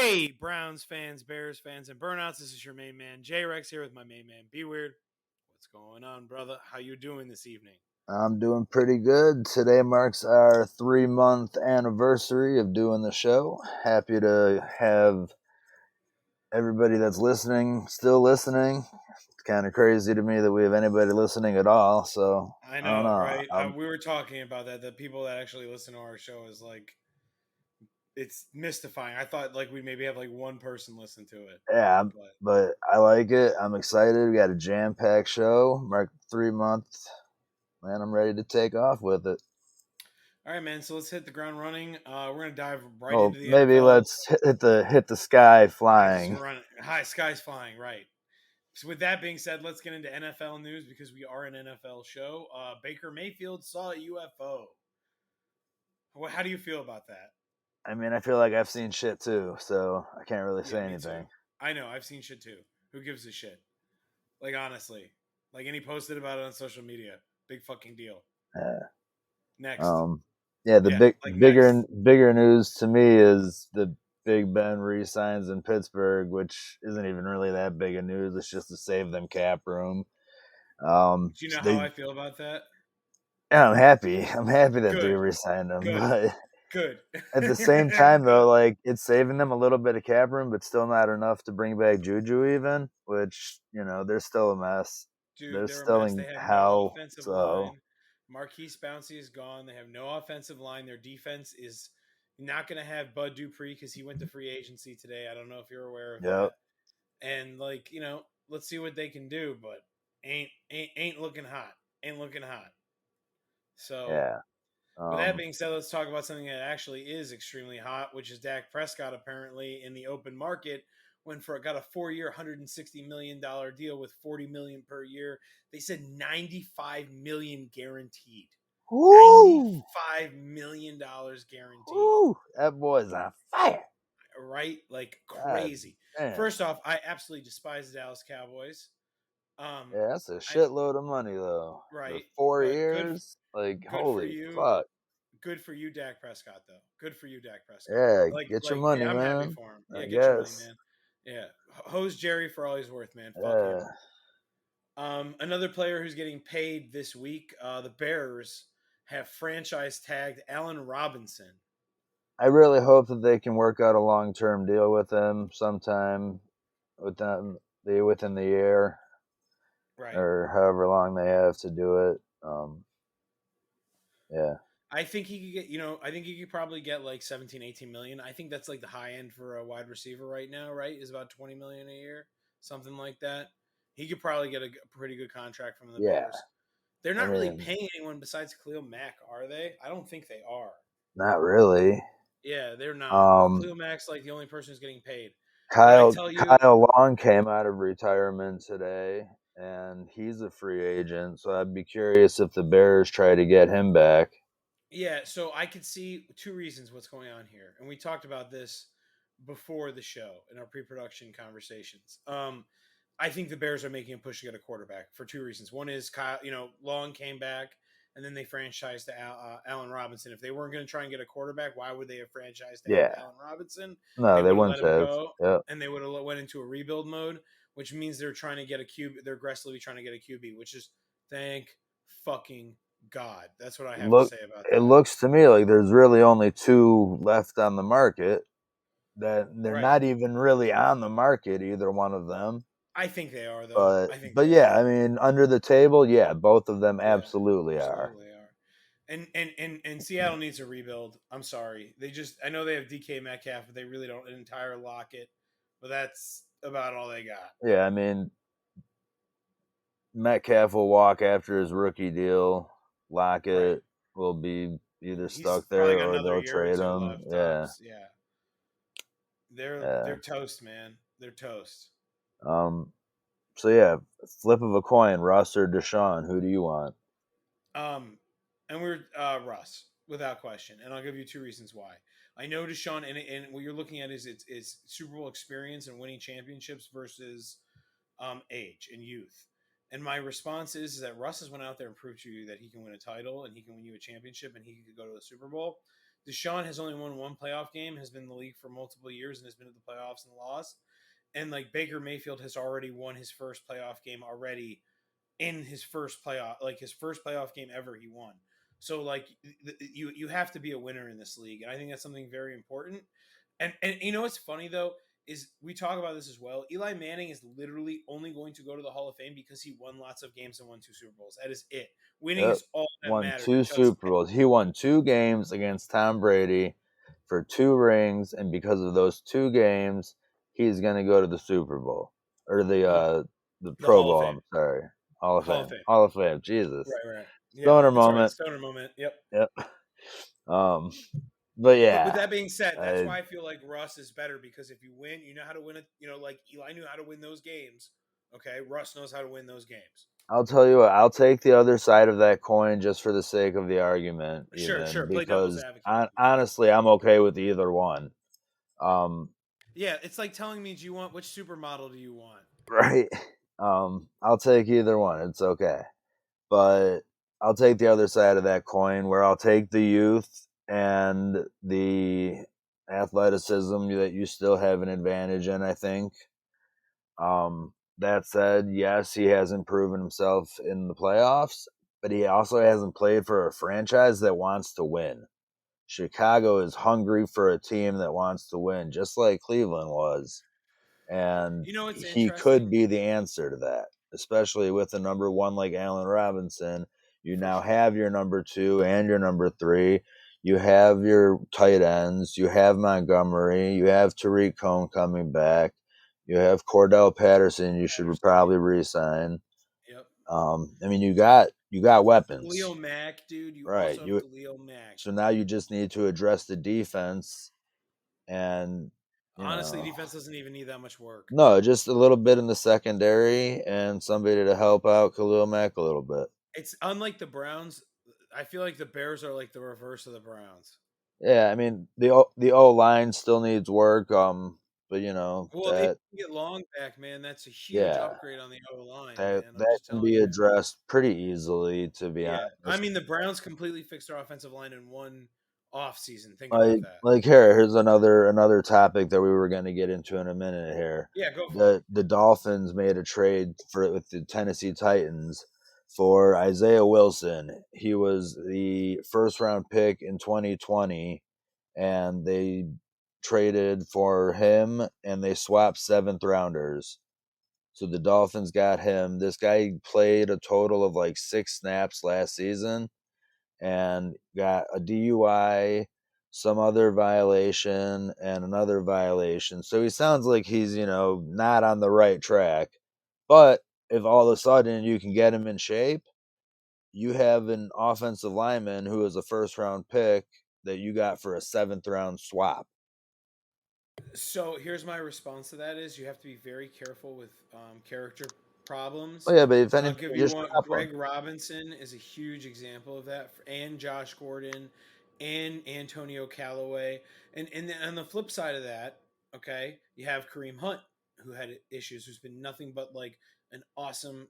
Hey, Browns fans, Bears fans, and burnouts. This is your main man, J-Rex, here with my main man, Be Weird. What's going on, brother? How you doing this evening? I'm doing pretty good. Today marks our 3-month anniversary of doing the show. Happy to have everybody that's listening still listening. It's kind of crazy to me that we have anybody listening at all. So I I don't know, know. right? We were talking about that. The people that actually listen to our show is like, it's mystifying. I thought like we'd maybe have like one person listen to it. Yeah, But but I like it. I'm excited. We got a jam-packed show. Mark 3 month. Man, I'm ready to take off with it. all right, man. So let's hit the ground running. We're gonna dive right Well, into the maybe NFL. let's hit the sky I just flying. run high, skies flying, right? So with that being said, let's get into NFL news because we are an NFL show. Baker Mayfield saw a UFO. How do you feel about that? I mean, I feel like I've seen shit too, so I can't really Yeah, say me too. anything. I know. I've seen shit too. Who gives a shit? Like, honestly. Like, and he posted about it on social media. Big fucking deal. Uh, Next. Um, yeah, the Yeah, big like, bigger next. bigger news to me is the Big Ben re-signs in Pittsburgh, which isn't even really that big of news. It's just to save them cap room. Do you know how They, I feel about that? yeah, I'm happy. I'm happy that they Good. re-signed them, Good. but Good. at the same time, Good. though, like it's saving them a little bit of cap room, but still not enough to bring back Juju. Even, which they're still a mess. Dude, They're they're a still mess. They in have no hell. offensive So, line. Marquise Bouncy is gone. They have no offensive line. Their defense is not going to have Bud Dupree because he went to free agency today. I don't know if you're aware of yep, that. And like, let's see what they can do, but ain't looking hot. Ain't looking hot. So yeah. with that Um, being said, let's talk about something that actually is extremely hot, which is Dak Prescott apparently in the open market got a 4-year, $160 million deal with $40 million per year. They said $95 million guaranteed. woo, $95 million guaranteed. woo, that boy's on fire. Right? Like God crazy. damn. First off, I absolutely despise the Dallas Cowboys. Yeah, that's a I shitload of money though. For right, four but years? Like, good for holy you. fuck. Good for you, Dak Prescott, though. Good for you, Dak Prescott. Yeah, Like, get your like, money, yeah, I'm happy man. for him. Yeah, I get your money, guess. man. Yeah, hose Jerry for all he's worth, man. Fuck him. Yeah. Another player who's getting paid this week. The Bears have franchise tagged Allen Robinson. I really hope that they can work out a long term deal with him sometime within the year Right. or however long they have to do it. Yeah. I think he could get, I think he could probably get like 17, 18 million. I think that's like the high end for a wide receiver right now, right? Is about 20 million a year, something like that. He could probably get a pretty good contract from the Yeah. Bears. They're I not really mean, paying anyone besides Khalil Mack, are they? I don't think they are. not really. Yeah, they're not. Um Khalil Mack's like the only person who's getting paid. But I Kyle tell you, Kyle Long came out of retirement today, and he's a free agent. So I'd be curious if the Bears try to get him back. yeah, so I could see two reasons what's going on here. And we talked about this before the show in our pre-production conversations. I think the Bears are making a push to get a quarterback for two reasons. One is Kyle, Long came back and then they franchised to Allen Robinson. If they weren't going to try and get a quarterback, why would they have franchised to Yeah, Allen Robinson? no, They they would have let wouldn't him have. go, Yep. and they would have went into a rebuild mode, which means they're trying to get a QB. They're aggressively trying to get a QB, which is thank fucking God. That's what I have to Look, say about it that. looks to me like there's really only two left on the market. That they're Right. not even really on the market, either one of them. I think they are though. But I think but they yeah, are. I mean, under the table, yeah, both of them Yeah, absolutely are. absolutely are. And Seattle needs a rebuild. I'm sorry. I know they have DK Metcalf, but they really don't an entire Lockett. But that's about all they got. Yeah, I mean, Metcalf will walk after his rookie deal. Right. Lockett will be either He's stuck probably there got or another they'll year or trade two him. left Yeah, tops. Yeah. They're yeah. they're toast, man. They're toast. Um. So yeah, flip of a coin, Russ or Deshaun. Who do you want? Um, and we're Russ without question, and I'll give you two reasons why. I know Deshaun, and what you're looking at is it's Super Bowl experience and winning championships versus age and youth. And my response is that Russ has went out there and proved to you that he can win a title and he can win you a championship and he could go to the Super Bowl. Deshaun has only won one playoff game, has been in the league for multiple years, and has been to the playoffs and lost. And like Baker Mayfield has already won his first playoff game already in his first playoff, like his first playoff game ever, he won. So like you have to be a winner in this league, and I think that's something very important. And you know what's funny though is we talk about this as well. Eli Manning is literally only going to go to the Hall of Fame because he won lots of games and won 2 Super Bowls. That is it. Winning Yep. is all that Won matters. 2 Super Bowls. He won 2 games against Tom Brady for 2 rings, and because of those 2 games, he's going to go to the Super Bowl or the The Pro Hall of Bowl. Fame. I'm sorry, Hall of Hall of Fame. Fame. Hall of Fame. Jesus, Right. Yep. stoner It's all right. moment. Stoner moment. Yep. Yep. Um, but But with yeah, that being said, that's I, why I feel like Russ is better because if you win, you know how to win it. You know, like Eli knew how to win those games. Okay, Russ knows how to win those games. I'll tell you what. I'll take the other side of that coin just for the sake of the argument, Sure. even Play devil's because advocate with me. honestly, I'm okay with either one. Um, Yeah, it's like telling me, do you want which supermodel do you want? right. I'll take either one. It's okay. But I'll take the other side of that coin where I'll take the youth and the athleticism that you still have an advantage in, I think. That said, yes, he hasn't proven himself in the playoffs, but he also hasn't played for a franchise that wants to win. Chicago is hungry for a team that wants to win, just like Cleveland was. And You know, it's he could interesting. be the answer to that, especially with a number one like Allen Robinson. You For now sure. have your number 2 and your number 3. You have your tight ends. You have Montgomery. You have Tariq Cohn coming back. You have Cordell Patterson. You should Patterson. probably resign. Yep. I mean, you got weapons, Khalil Mack, dude. You right? also have You Khalil Mack. so now you just need to address the defense, and you Honestly, know defense doesn't even need that much work. no, just a little bit in the secondary and somebody to help out Khalil Mack a little bit. It's unlike the Browns. I feel like the Bears are like the reverse of the Browns. Yeah, I mean the O line still needs work. But Well, they that get Long back, man. That's a huge yeah upgrade on the O line, that man. I'm that just can telling be you. addressed pretty easily, to be Yeah, I honest. mean the Browns completely fixed their offensive line in one off season. Think about Like that. like here's another topic that we were going to get into in a minute here. Yeah, go for it. The Dolphins made a trade with the Tennessee Titans for Isaiah Wilson. He was the first round pick in 2020, and they traded for him and they swapped seventh rounders. So the Dolphins got him. This guy played a total of like 6 snaps last season and got a DUI, some other violation, and another violation. So he sounds like he's, not on the right track. But if all of a sudden you can get him in shape, you have an offensive lineman who is a first round pick that you got for a seventh round swap. So here's my response to that: is you have to be very careful with character Oh, problems. yeah, but if And I'll anything, give you you just one. drop him. Greg Robinson is a huge example of that, and Josh Gordon, and Antonio Callaway. And then on the flip side of that, okay, you have Kareem Hunt, who had issues, who's been nothing but like an awesome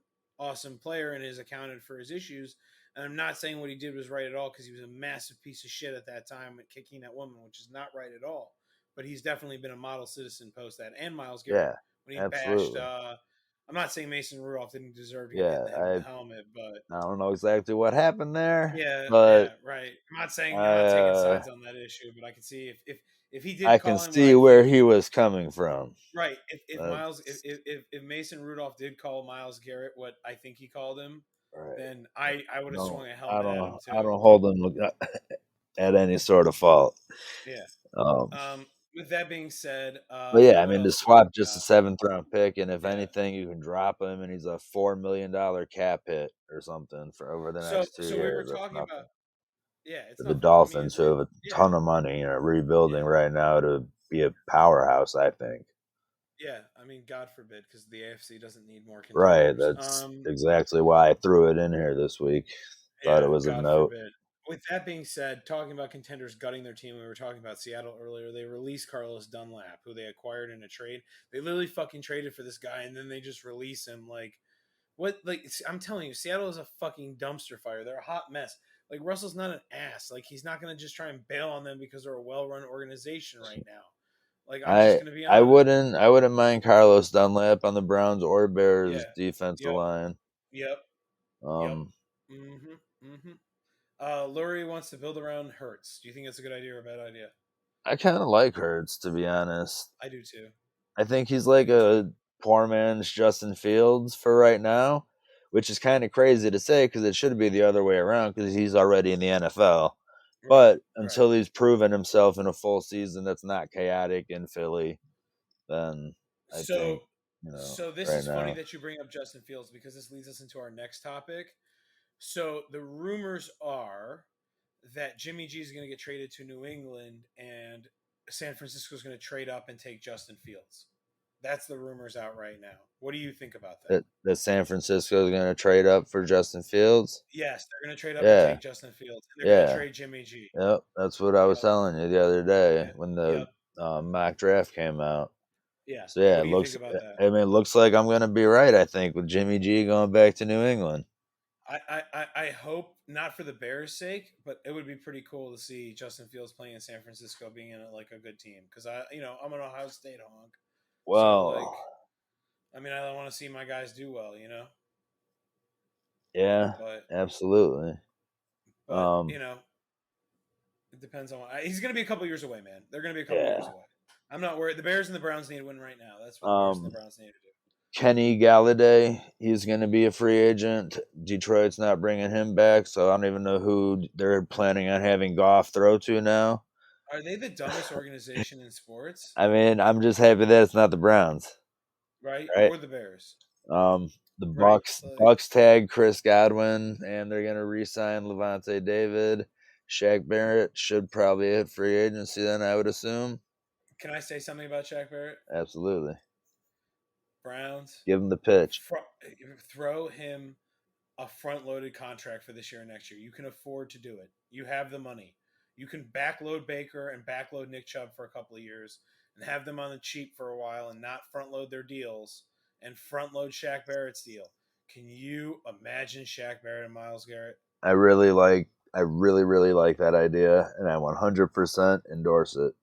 player and has accounted for his issues. And I'm not saying what he did was right at all because he was a massive piece of shit at that time at kicking that woman, which is not right at all. But he's definitely been a model citizen post that. And Miles Garrett Yeah, when he bashed. absolutely. I'm not saying Mason Rudolph didn't deserve to get hit in Yeah, the head with the helmet, but I don't know exactly what happened there, yeah, but right. I'm not saying I'm I not taking uh, sides on that issue, but I can see if he I did can call him what see I where think he was coming from. right. If Miles That's if Mason Rudolph did call Miles Garrett what I think he called him, right. then I would have No, swung a I helmet at him don't. too. I don't hold him at any sort of fault. Yeah. Um, With that being said, but yeah, I what mean, to else do we swap just a got? seventh round pick, and if Yeah. anything, you can drop him, and he's a $4 million cap hit or something for over the So next two so we were years. That's talking about nothing yeah, it's for the nothing. I mean, Dolphins, who have a yeah, ton of money and are rebuilding yeah, right now to be a powerhouse. I think. yeah. I mean, God forbid, because the AFC doesn't need more Right. contenders. That's exactly why I threw it in here this week. Thought it Yeah, was a God note. forbid. With that being said, talking about contenders gutting their team, we were talking about Seattle earlier. They released Carlos Dunlap, who they acquired in a trade. They literally fucking traded for this guy, and then they just release him. Like, what? Like, I'm telling you, Seattle is a fucking dumpster fire. They're a hot mess. Like Russell's not an ass. Like he's not going to just try and bail on them because they're a well-run organization right now. Like I'm just I going to be I honest. wouldn't mind Carlos Dunlap on the Browns or Bears Yeah. defensive Yep. line. Yep. Yep. Um, Mm-hmm. Mm-hmm. Lurie wants to build around Hurts. Do you think that's a good idea or a bad idea? I kind of like Hurts, to be honest. I do too. I think he's I like do too. a poor man's Justin Fields for right now, which is kind of crazy to say because it should be the other way around because he's already in the NFL. Right. But Right. until he's proven himself in a full season that's not chaotic in Philly, then I So, think, so this right is funny now. that you bring up Justin Fields because this leads us into our next topic. So the rumors are that Jimmy G is going to get traded to New England and San Francisco is going to trade up and take Justin Fields. That's the rumors out right now. What do you think about that? That San Francisco is going to trade up for Justin Fields. Yes, they're going to trade up and Yeah, take Justin Fields, and they're going to yeah, trade Jimmy G. yep. That's what I was Yep. telling you the other day Yep. when the Yep. mock draft came out. Yeah. So yeah, What it do you think looks. about that? I mean, it looks like I'm going to be right. I think with Jimmy G going back to New England. I hope not for the Bears' sake, but it would be pretty cool to see Justin Fields playing in San Francisco, being in like a good team. Because I'm an Ohio State honk, so like, Well, I mean, I want to see my guys do well. yeah, But absolutely. but Um, it depends on he's going to be a couple years away, man. They're going to be a couple years yeah. away. I'm not worried. The Bears and the Browns need to win right now. That's what the Bears and the Um, Browns need to do. Kenny Galladay, he's going to be a free agent. Detroit's not bringing him back, so I don't even know who they're planning on having Goff throw to now. Are they the dumbest organization in sports? I mean, I'm just happy that it's not the Browns, Right, right? or the Bears? The Right, like Bucks tag Chris Godwin, and they're gonna re-sign Levante David. Shaq Barrett should probably hit free agency. Then I would assume. can I say something about Shaq Barrett? Absolutely, Browns, give him the pitch. throw him a front-loaded contract for this year and next year. You can afford to do it. You have the money. You can backload Baker and backload Nick Chubb for a couple of years and have them on the cheap for a while and not front-load their deals and front-load Shaq Barrett's deal. Can you imagine Shaq Barrett and Myles Garrett? I really like that idea, and I 100% endorse it.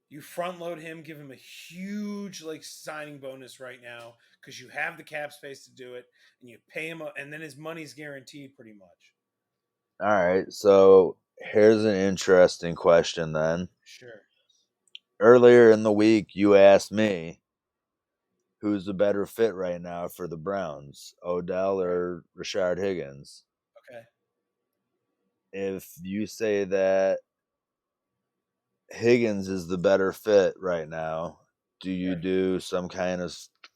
You front load him, give him a huge like signing bonus right now because you have the cap space to do it, and you pay him, and then his money's guaranteed pretty much. All right, so here's an interesting question. Then Sure. earlier in the week, you asked me who's the better fit right now for the Browns, Odell Right. or Rashard Higgins. Okay. If you say that Higgins is the better fit right now, do you Right. do some kind of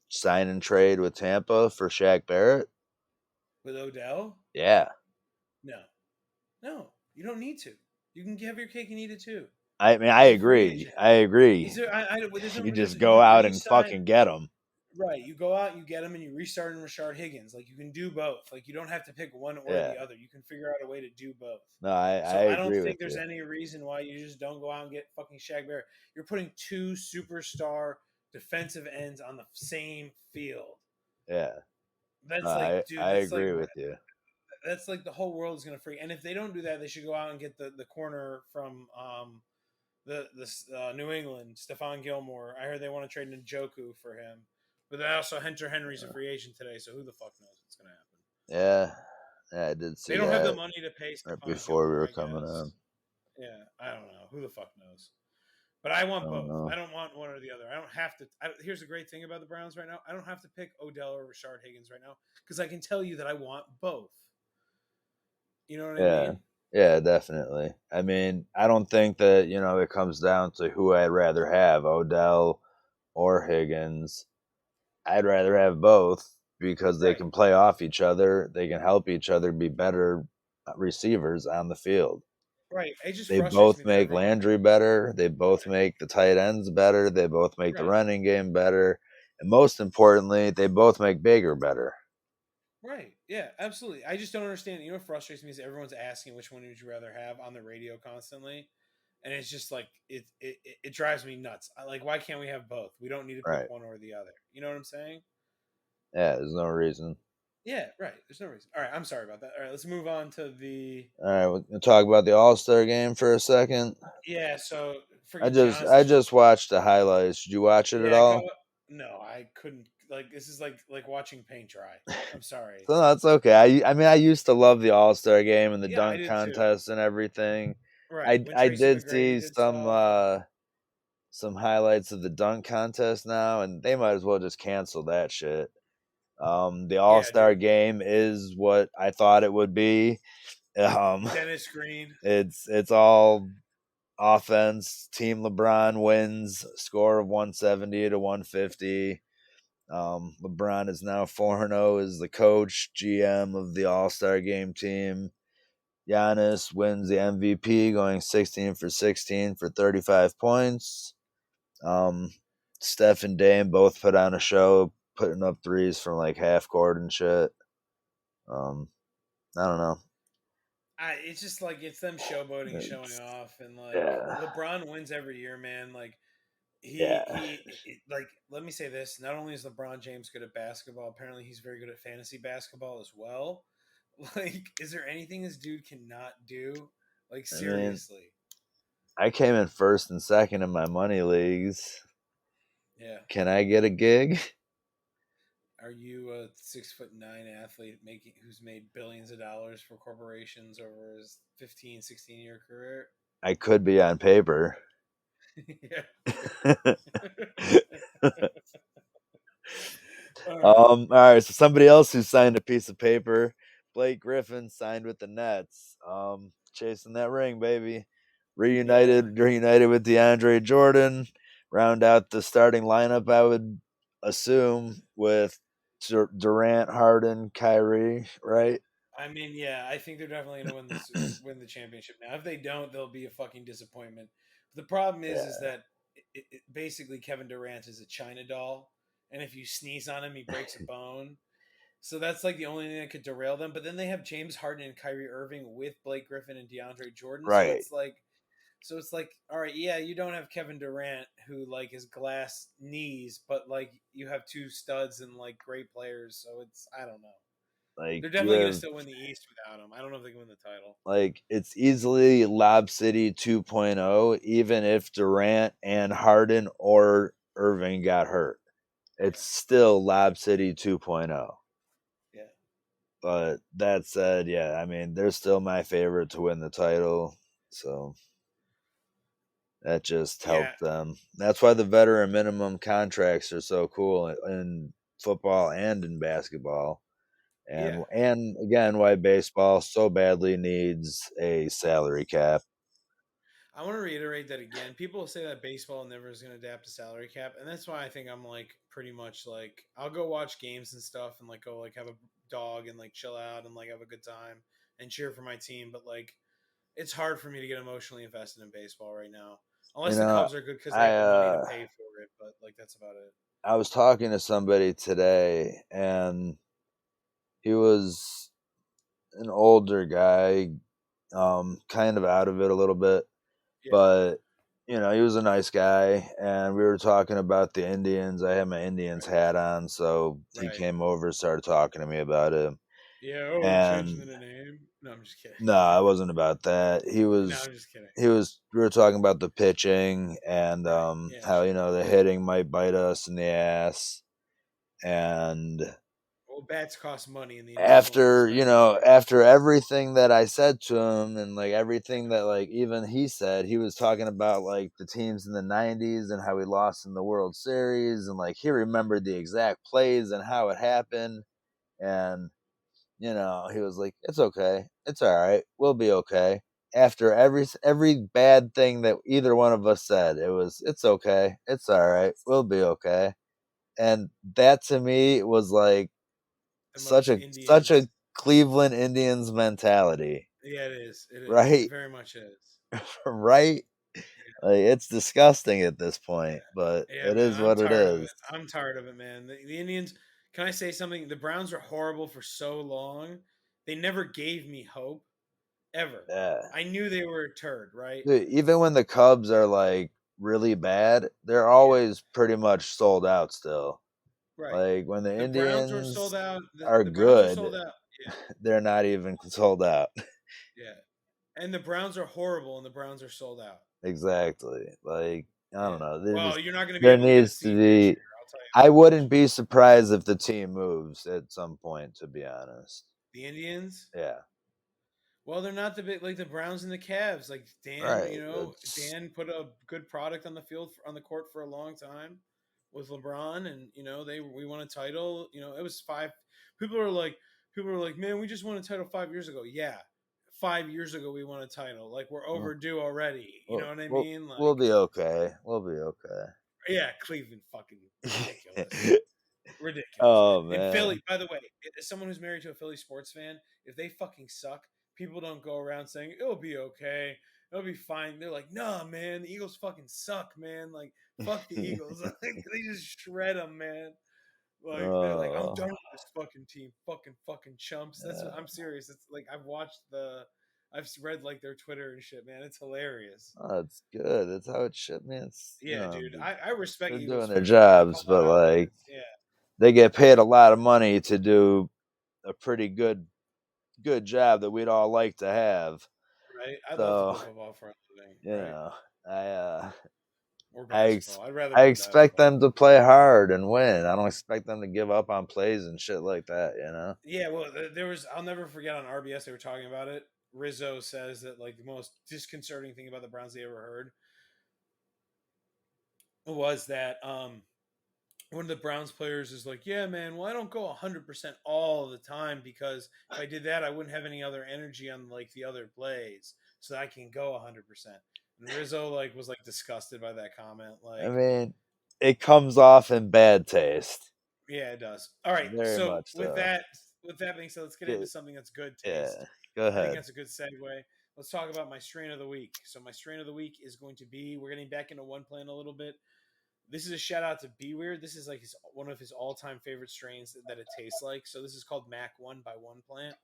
sign and trade with Tampa for Shaq Barrett? With Odell? Yeah. No. No. You don't need to. You can have your cake and eat it too. I mean, I He's a free agree. agent. I agree. He's a, I You there's just a go you out and resign. fucking get him. Right. You go out, you get him, and you restart in Rashard Higgins. Like you can do both. Like you don't have to pick one or Yeah. the other. You can figure out a way to do both. No, I So I don't agree think with there's you. any reason why you just don't go out and get fucking Shaq Barrett. You're putting two superstar defensive ends on the same field. Yeah. No, That's like, dude, I agree with you. that's like the whole world is gonna freak. And if they don't do that, they should go out and get the corner from the New England, Stephon Gilmore. I heard they want to trade Njoku for him, but also Hunter Henry's a free agent today, so who the fuck knows what's gonna happen? Yeah, I did They see don't have the that money to pay right Stephon before we Gilmore, were I coming on. guess. Yeah, I don't know. Who the fuck knows? But I I want don't both. know. I don't want one or the other. I don't have to. Here's the great thing about the Browns right now. I don't have to pick Odell or Rashard Higgins right now because I can tell you that I want both. You know what I Yeah. mean? Yeah, definitely. I mean, I don't think that, it comes down to who I'd rather have, Odell or Higgins. I'd rather have both because they Right. can play off each other. They can help each other be better receivers on the field. Right. It just They frustrates both me that make every. Landry better. They both Right. make the tight ends better. They both make the Right. running game better. And most importantly, they both make Baker better. Right. Yeah, absolutely. I just don't understand. You know what frustrates me is everyone's asking which one would you rather have on the radio constantly. And it's just like it drives me nuts. Like, why can't we have both? We don't need to pick Right. one or the other. You know what I'm saying? Yeah, there's no reason. Yeah, right. There's no reason. All right, I'm sorry about that. All right, let's move on to the. All right, we'll talk about the All-Star game for a second. Yeah, so I freaking just Giannis I is just. just watched the highlights. Did you watch it at Yeah, go. all? No, I couldn't. Like, this is like watching paint dry. I'm sorry. So that's okay. I mean, I used to love the All-Star game and the Yeah, I dunk did too. contest and everything. Right. I When I Tracy did McGrady see did stuff. some highlights of the dunk contest now, and they might as well just cancel that shit. The All Yeah, Star game is what I thought it would be. Um, Dennis Green. it's all offense. Team LeBron wins, score of 170 to 150. LeBron is now 4-0 as the coach, GM of the All Star game team. Giannis wins the MVP, going 16 for 16 for 35 points. Um, Steph and Dame both put on a show, putting up threes from like half court and shit. Um, I don't know. It's just like it's them showboating and showing It's, off, and like yeah, LeBron wins every year, man. Like yeah. like let me say this: not only is LeBron James good at basketball, apparently he's very good at fantasy basketball as well. Like, is there anything this dude cannot do? Like, I mean, seriously? I came in first and second in my money leagues. Yeah. Can I get a gig? Are you a 6'9" athlete who's made billions of dollars for corporations over his 15, 16-year career? I could be on paper. Yeah. All right. All right. So somebody else who signed a piece of paper, Blake Griffin signed with the Nets. Chasing that ring, baby. Yeah. Reunited with DeAndre Jordan. Round out the starting lineup, I would assume, with Durant, Harden, Kyrie, right? I mean, yeah, I think they're definitely going to win the championship. Now, if they don't, they'll be a fucking disappointment. The problem is Yeah, that basically Kevin Durant is a China doll, and if you sneeze on him, he breaks a bone. So that's like the only thing that could derail them. But then they have James Harden and Kyrie Irving with Blake Griffin and DeAndre Jordan. right. So it's like, all right, yeah, you don't have Kevin Durant who like is glass knees, but like you have two studs and like great players. So it's I don't know. Like They're you definitely going to have still win the East without him. I don't know if they can win the title. like it's easily Lob City 2.0, even if Durant and Harden or Irving got hurt. It's Yeah, still Lob City 2.0. yeah, But that said, yeah, I mean, they're still my favorite to win the title. So that just yeah, helped them. That's why the veteran minimum contracts are so cool in football and in basketball. yeah. And again, why baseball so badly needs a salary cap. I want to reiterate that again. People say that baseball never is going to adapt to salary cap, and that's why I think I'm like pretty much like I'll go watch games and stuff, and like go like have a dog and like chill out and like have a good time and cheer for my team. But like it's hard for me to get emotionally invested in baseball right now, You unless the know, Cubs are good because they I have the money to uh pay for it. But like that's about it. I was talking to somebody today and he was an older guy, kind of out of it a little bit, Yeah, but he was a nice guy, and we were talking about the Indians. I had my Indians right, hat on, so he right. came over, started talking to me about it, Yeah. Oh, changing and the name? No, I'm just kidding. no, it wasn't about that. He No, was I'm just kidding. he was we were talking about the pitching and Right. Yeah. how the hitting might bite us in the ass, and Well, bats cost money, and the Indians don't like to spend money. after everything that I said to him, and like everything that like even he said, he was talking about like the teams in the 90s and how we lost in the World Series, and like he remembered the exact plays and how it happened, and he was like, it's okay, it's all right, we'll be okay. After every bad thing that either one of us said, it's okay, it's all right, we'll be okay. And that to me was like The such most a such Indians. a Cleveland Indians mentality, Yeah, it is. It is. It right? very much is. Right? Like, it's disgusting at this point, but Yeah. Yeah, it man. is I'm what it tired of it. is. I'm tired of it, man. The Indians. Can I say something? The Browns were horrible for so long. They never gave me hope ever. Yeah. I knew they were a turd, right? Dude, even when the Cubs are like really bad, they're Yeah. always pretty much sold out still. Right. Like when the The Browns are sold Indians out. are The Browns are good, sold out. Yeah, they're not even sold out. yeah. And the Browns are horrible, and the Browns are sold out. Exactly. Like I Yeah. don't know. Well, you're not going to be There able to get a needs to seat this be. year. I'll tell you I that much. wouldn't be surprised if the team moves at some point. To be honest. The Indians. Yeah. Well, they're not the big like the Browns and the Cavs. Like Dan, Right. It's Dan put a good product on the field on the court for a long time with LeBron, and we won a title. It was five. People are like, man, we just won a title 5 years ago. Yeah, 5 years ago we won a title. Like we're we'll, overdue already. You know what I we'll, mean? we'll Like, be okay. We'll be okay. yeah, Cleveland, fucking ridiculous. Ridiculous, man. Oh In man. Philly, by the way, as someone who's married to a Philly sports fan, if they fucking suck, people don't go around saying it'll be okay, it'll be fine. They're like, nah, man, the Eagles fucking suck, man. Like, fuck the Eagles. Like, they just shred them, man. Like, they're like, I'm Oh done with this fucking team, fucking chumps. That's what yeah. I'm serious. It's like I've read like their Twitter and shit, man. It's hilarious. Oh, that's good. That's how it should, man. Yeah, dude. I respect They're Eagles doing their fans when they call jobs, out but like outliers. Yeah, they get paid a lot of money to do a pretty good job that we'd all like to have. right. I'd love to So play football for a living, you right? know, I uh, Or I basketball. I'd rather I play expect basketball. them to play hard and win. I don't expect them to give up on plays and shit like that. Yeah, well, there was. I'll never forget on RBS they were talking about it. Rizzo says that like the most disconcerting thing about the Browns they ever heard was that one of the Browns players is like, "Yeah, man, well, I don't go 100% all the time because if I did that, I wouldn't have any other energy on like the other plays, so I can go 100%." And Rizzo like was like disgusted by that comment. I Like, mean, it comes off in bad taste, yeah, it does. All right, very so much so. with that being said, let's get into Get, something that's good taste. yeah, go I think ahead. that's a good segue. Let's talk about my strain of the week. So my strain of the week is going to be we're getting back into one plant a little bit. This is a shout out to Be Weird. This is like one of his all time favorite strains that it tastes like. So this is called Mac One by One Plant.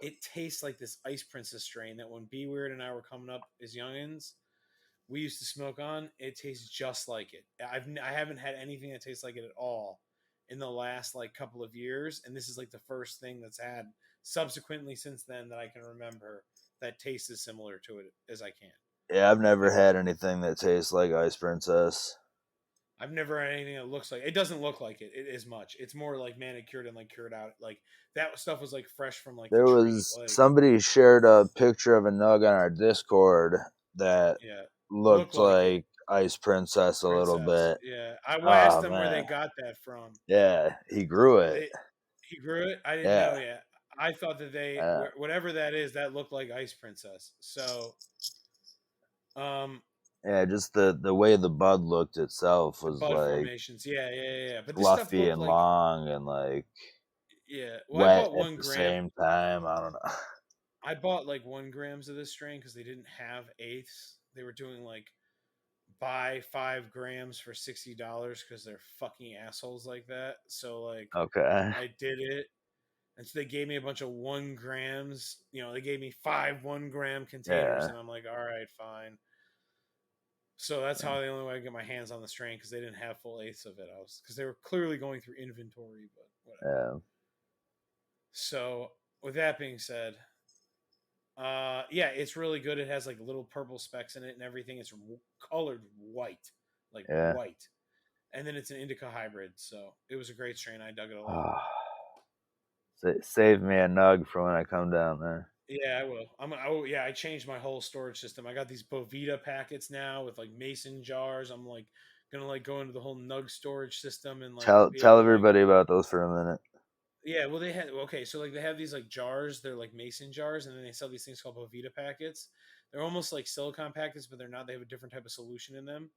It tastes like this Ice Princess strain that when Be Weird and I were coming up as youngins, we used to smoke on. It tastes just like it. I haven't had anything that tastes like it at all in the last like couple of years, and this is like the first thing that's had subsequently since then that I can remember that tastes as similar to it as I can. Yeah, I've never Like had anything that tastes like Ice Princess. I've never had anything that looks like it. Doesn't look like it as much. It's more like manicured and like cured out. Like that stuff was like fresh from like the There tree. was Like somebody shared a picture of a nug on our Discord that yeah, look looked like it. like Ice Princess a little Princess. bit. Yeah, I asked Oh them where they man, got that from. yeah, he grew it. They He grew it. I didn't know Yeah, yet. I thought that yeah, whatever that is, that looked like Ice Princess. So, um, yeah. Just the way the bud looked itself the was bud like formations, yeah. But this stuff fluffy looked and like, long and like yeah. Well, I wet bought at one the gram. same time. I don't know. I bought like 1 grams of this strain because they didn't have eighths. They were doing like buy 5 grams for $60 because they're fucking assholes like that. So like, Okay. I did it. And so they gave me a bunch of 1 grams. They gave me 5 1 gram containers, Yeah. and I'm like, all right, fine. So that's how the only way I get my hands on the strain because they didn't have full eighths of it. Because they were clearly going through inventory, but whatever. Yeah. So with that being said, yeah, it's really good. It has like little purple specks in it and everything. It's colored white, like Yeah. white, and then it's an indica hybrid. So it was a great strain. I dug it a lot. Oh, save me a nug for when I come down there. Yeah, I will. Oh yeah, I changed my whole storage system. I got these Boveda packets now with like mason jars. I'm like gonna like go into the whole nug storage system and like be Tell able to like everybody about those for a minute. yeah. Well, they had okay, so like they have these like jars. They're like mason jars, and then they sell these things called Boveda packets. They're almost like silicone packets, but they're not. They have a different type of solution in them.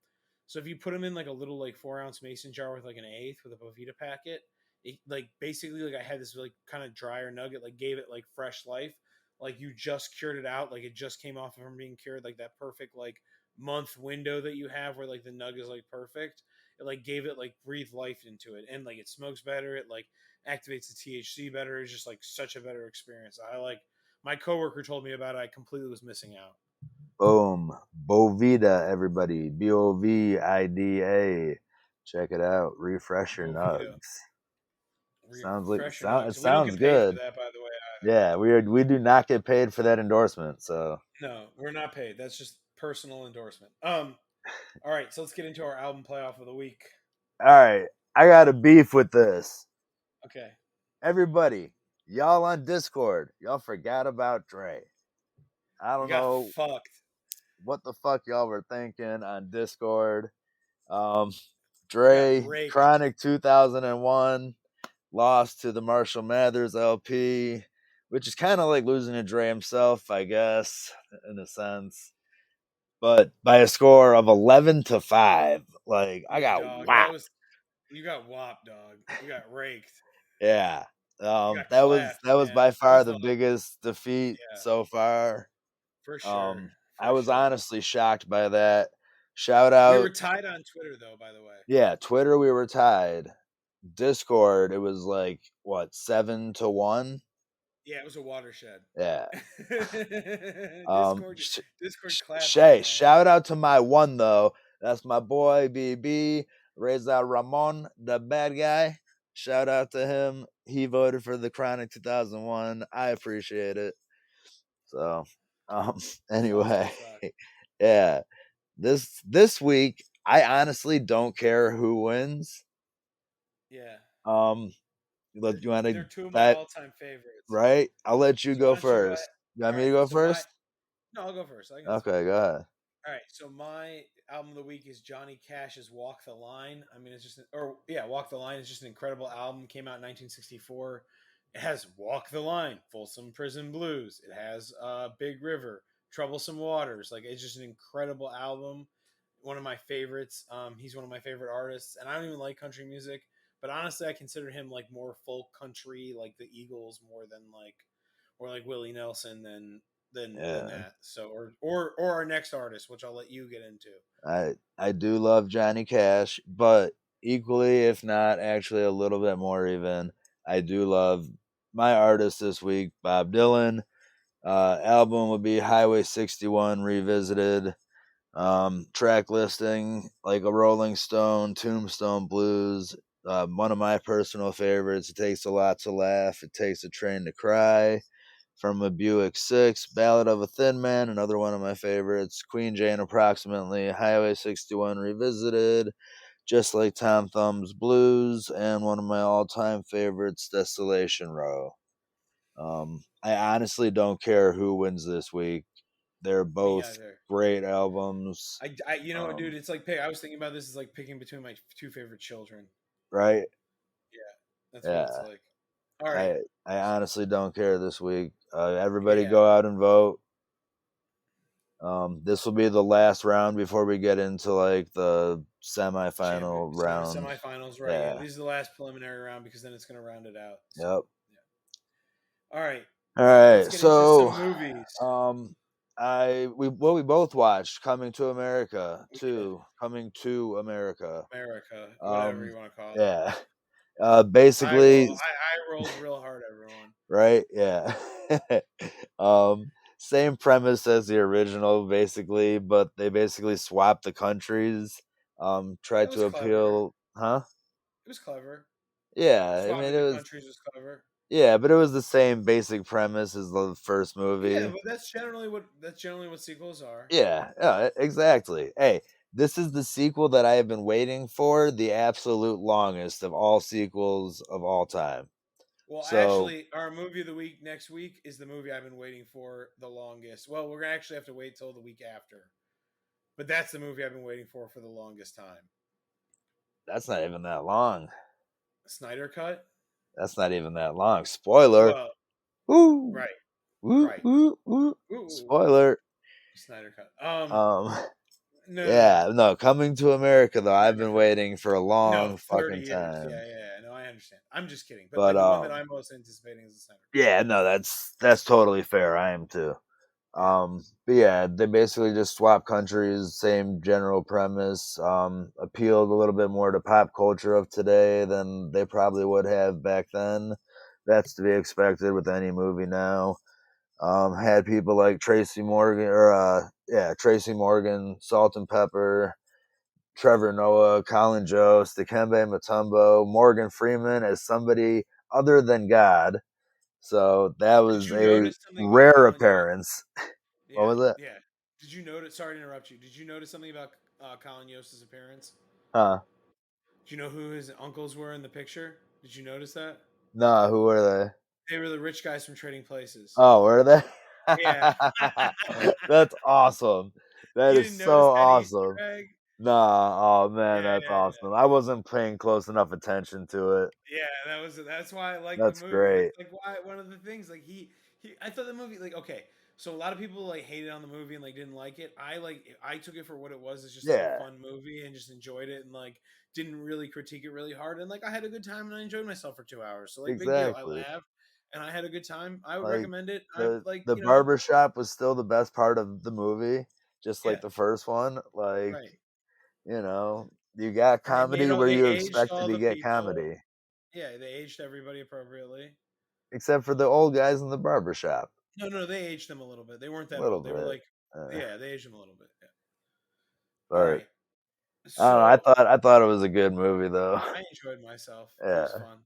So if you put them in like a little like 4 ounce mason jar with like an eighth with a Boveda packet, it like basically like I had this like kind of drier nugget, like gave it like fresh life, like you just cured it out, like it just came off from being cured, like that perfect like month window that you have where like the nug is like perfect. It like gave it like breathe life into it, and like it smokes better. It like activates the THC better. It's just like such a better experience. I like my coworker told me about it. I completely was missing out. Boom. Bovida, everybody. Bovida. Check it out. Refresh your Bovita. nugs. Refreshing news. it We don't sounds get paid for good. that, by the way. Yeah, we do not get paid for that endorsement. So No, we're not paid. That's just personal endorsement. All right, so let's get into our album playoff of the week. all right, I got a beef with this. Okay. Everybody, y'all on Discord, y'all forgot about Dre. I You don't got know fucked. what the fuck y'all were thinking on Discord. You got Dre, raked. Chronic 2001, lost to the Marshall Mathers LP, which is kind of like losing to Dre himself, I guess, in a sense. But by a score of 11-5, like I got Dog, whacked. you got whopped, dog. You got raked. Yeah. You got That clapped, was man. by That far was the the biggest defeat yeah, so far. for sure. I For was sure. honestly shocked by that. Shout We were out. tied on Twitter though, by the way. Yeah, Twitter we were tied. Discord it was like what 7-1. Yeah, it was a watershed. Yeah. Discord Discord clapped me, Shay, man. shout out to my one though. That's my boy BB Reza Ramon, the bad guy. Shout out to him. He voted for the Chronic 2001. I appreciate it. So, Sauce to anyway, suck. yeah. This week, I honestly don't care who wins. Yeah. Um, you want They're to two of my that all-time favorites. right? I'll let you So why go don't you go ahead? first. You want All me to right. go So my first? no, I'll go first. I got some. Okay, go ahead. All right. So my album of the week is Johnny Cash's "Walk the Line." I mean, it's just "Walk the Line" is just an incredible album. Came out in 1964. It has "Walk the Line," "Folsom Prison Blues." It has "Big River," "Troublesome Waters." Like it's just an incredible album. One of my favorites. He's one of my favorite artists, and I don't even like country music, but honestly, I consider him like more folk country, like the Eagles, more than like Willie Nelson than Yeah. that. So or our next artist, which I'll let you get into. I do love Johnny Cash, but equally, if not actually a little bit more even, I do love my artist this week, Bob Dylan. Album would be Highway 61 Revisited. Track listing like a Rolling Stone, Tombstone Blues. One of my personal favorites. It takes a lot to laugh. It takes a train to cry. From a Buick 6, Ballad of a Thin Man, another one of my favorites. Queen Jane Approximately, Highway 61 Revisited, Just Like Tom Thumb's Blues, and one of my all-time favorites, Desolation Row. I honestly don't care who wins this week. They're Me both either. great albums. I you know what, dude? Um, It's like I was thinking about this. Is like picking between my two favorite children. right? Yeah, that's what it's Yeah. like. All right. I honestly don't care this week. Everybody Yeah. go out and vote. This will be the last round before we get into like the semifinal round. Semifinals, right? Yeah, Yeah. this is the last preliminary round because then it's going to round it out. So, Yep. yeah. All right, All let's right. get into So, some movies. we both watched Coming to America We did too. Coming to America. America, whatever Um, you want to call it. yeah. Basically, I rolled real hard, everyone. right? Yeah. Same premise as the original, basically, but they basically swapped the countries. It Tried was to clever. appeal, huh? It was clever. Yeah, I mean Swapping it the was, countries was clever. yeah, but it was the same basic premise as the first Yeah, movie. but that's generally what sequels are. Yeah, yeah, exactly. Hey, this is the sequel that I have been waiting for, the absolute longest of all sequels of all time. Well, So actually, our movie of the week next week is the movie I've been waiting for the longest. Well, we're gonna actually have to wait till the week after, but that's the movie I've been waiting for the longest time. that's not even that long. Snyder Cut. That's not even that long. Spoiler. Well, Woo, right, woo, right. woo, woo. Ooh, Spoiler. Snyder Cut. Um, No. yeah, no, Coming to America though. No, I've no, been no. waiting for a No, long 30 fucking years. Yeah, time. yeah, yeah. No, I understand. I'm just kidding. But But like the one that I'm most anticipating is the Snyder yeah, no, that's totally fair. I am too. Cut. Yeah. But yeah, they basically just swap countries, same general premise. Appealed a little bit more to pop culture of today than they probably would have back then. That's to be expected with any movie now. Had people like Tracy Morgan, Salt and Pepper, Trevor Noah, Colin Jost, Dikembe Mutombo, Morgan Freeman as somebody other than God. So that Did was you a notice something about rare Colin Jost? appearance. What Yeah, was it? yeah. Did you notice? Sorry to interrupt you. Did you notice something about Colin Yost's appearance? Huh? Do you know who his uncles were in the picture? Did you notice that? No, who were they? They were the rich guys from Trading Places. Oh, were they? Yeah. That's awesome. That You is didn't so notice that Easter awesome. egg? Nah, oh man, Yeah, that's yeah, awesome. I wasn't paying close enough attention to it. yeah. That's why I like the That's movie. great. It's like why one of the things like he I thought the movie like okay. So a lot of people like hated on the movie and like didn't like it. I took it for what it was. It's just like a Yeah, fun movie and just enjoyed it and like didn't really critique it really hard and like I had a good time and I enjoyed myself for 2 hours. So like big deal. I exactly. laughed and I had a good time. I would Like recommend it. I the like the barber shop was still the best part of the movie, just yeah like the first one. Like, right. you got And they made comedy all where they you aged expected all to the get people. comedy, Yeah, they aged everybody appropriately. except for the old guys in the barber shop. No, no, they aged them a little bit. They weren't A that little old. They were bit. like, yeah, they aged them a little bit. Yeah. All But right. I don't know. I So thought I thought it was a good movie though. I enjoyed myself. It Yeah. was fun.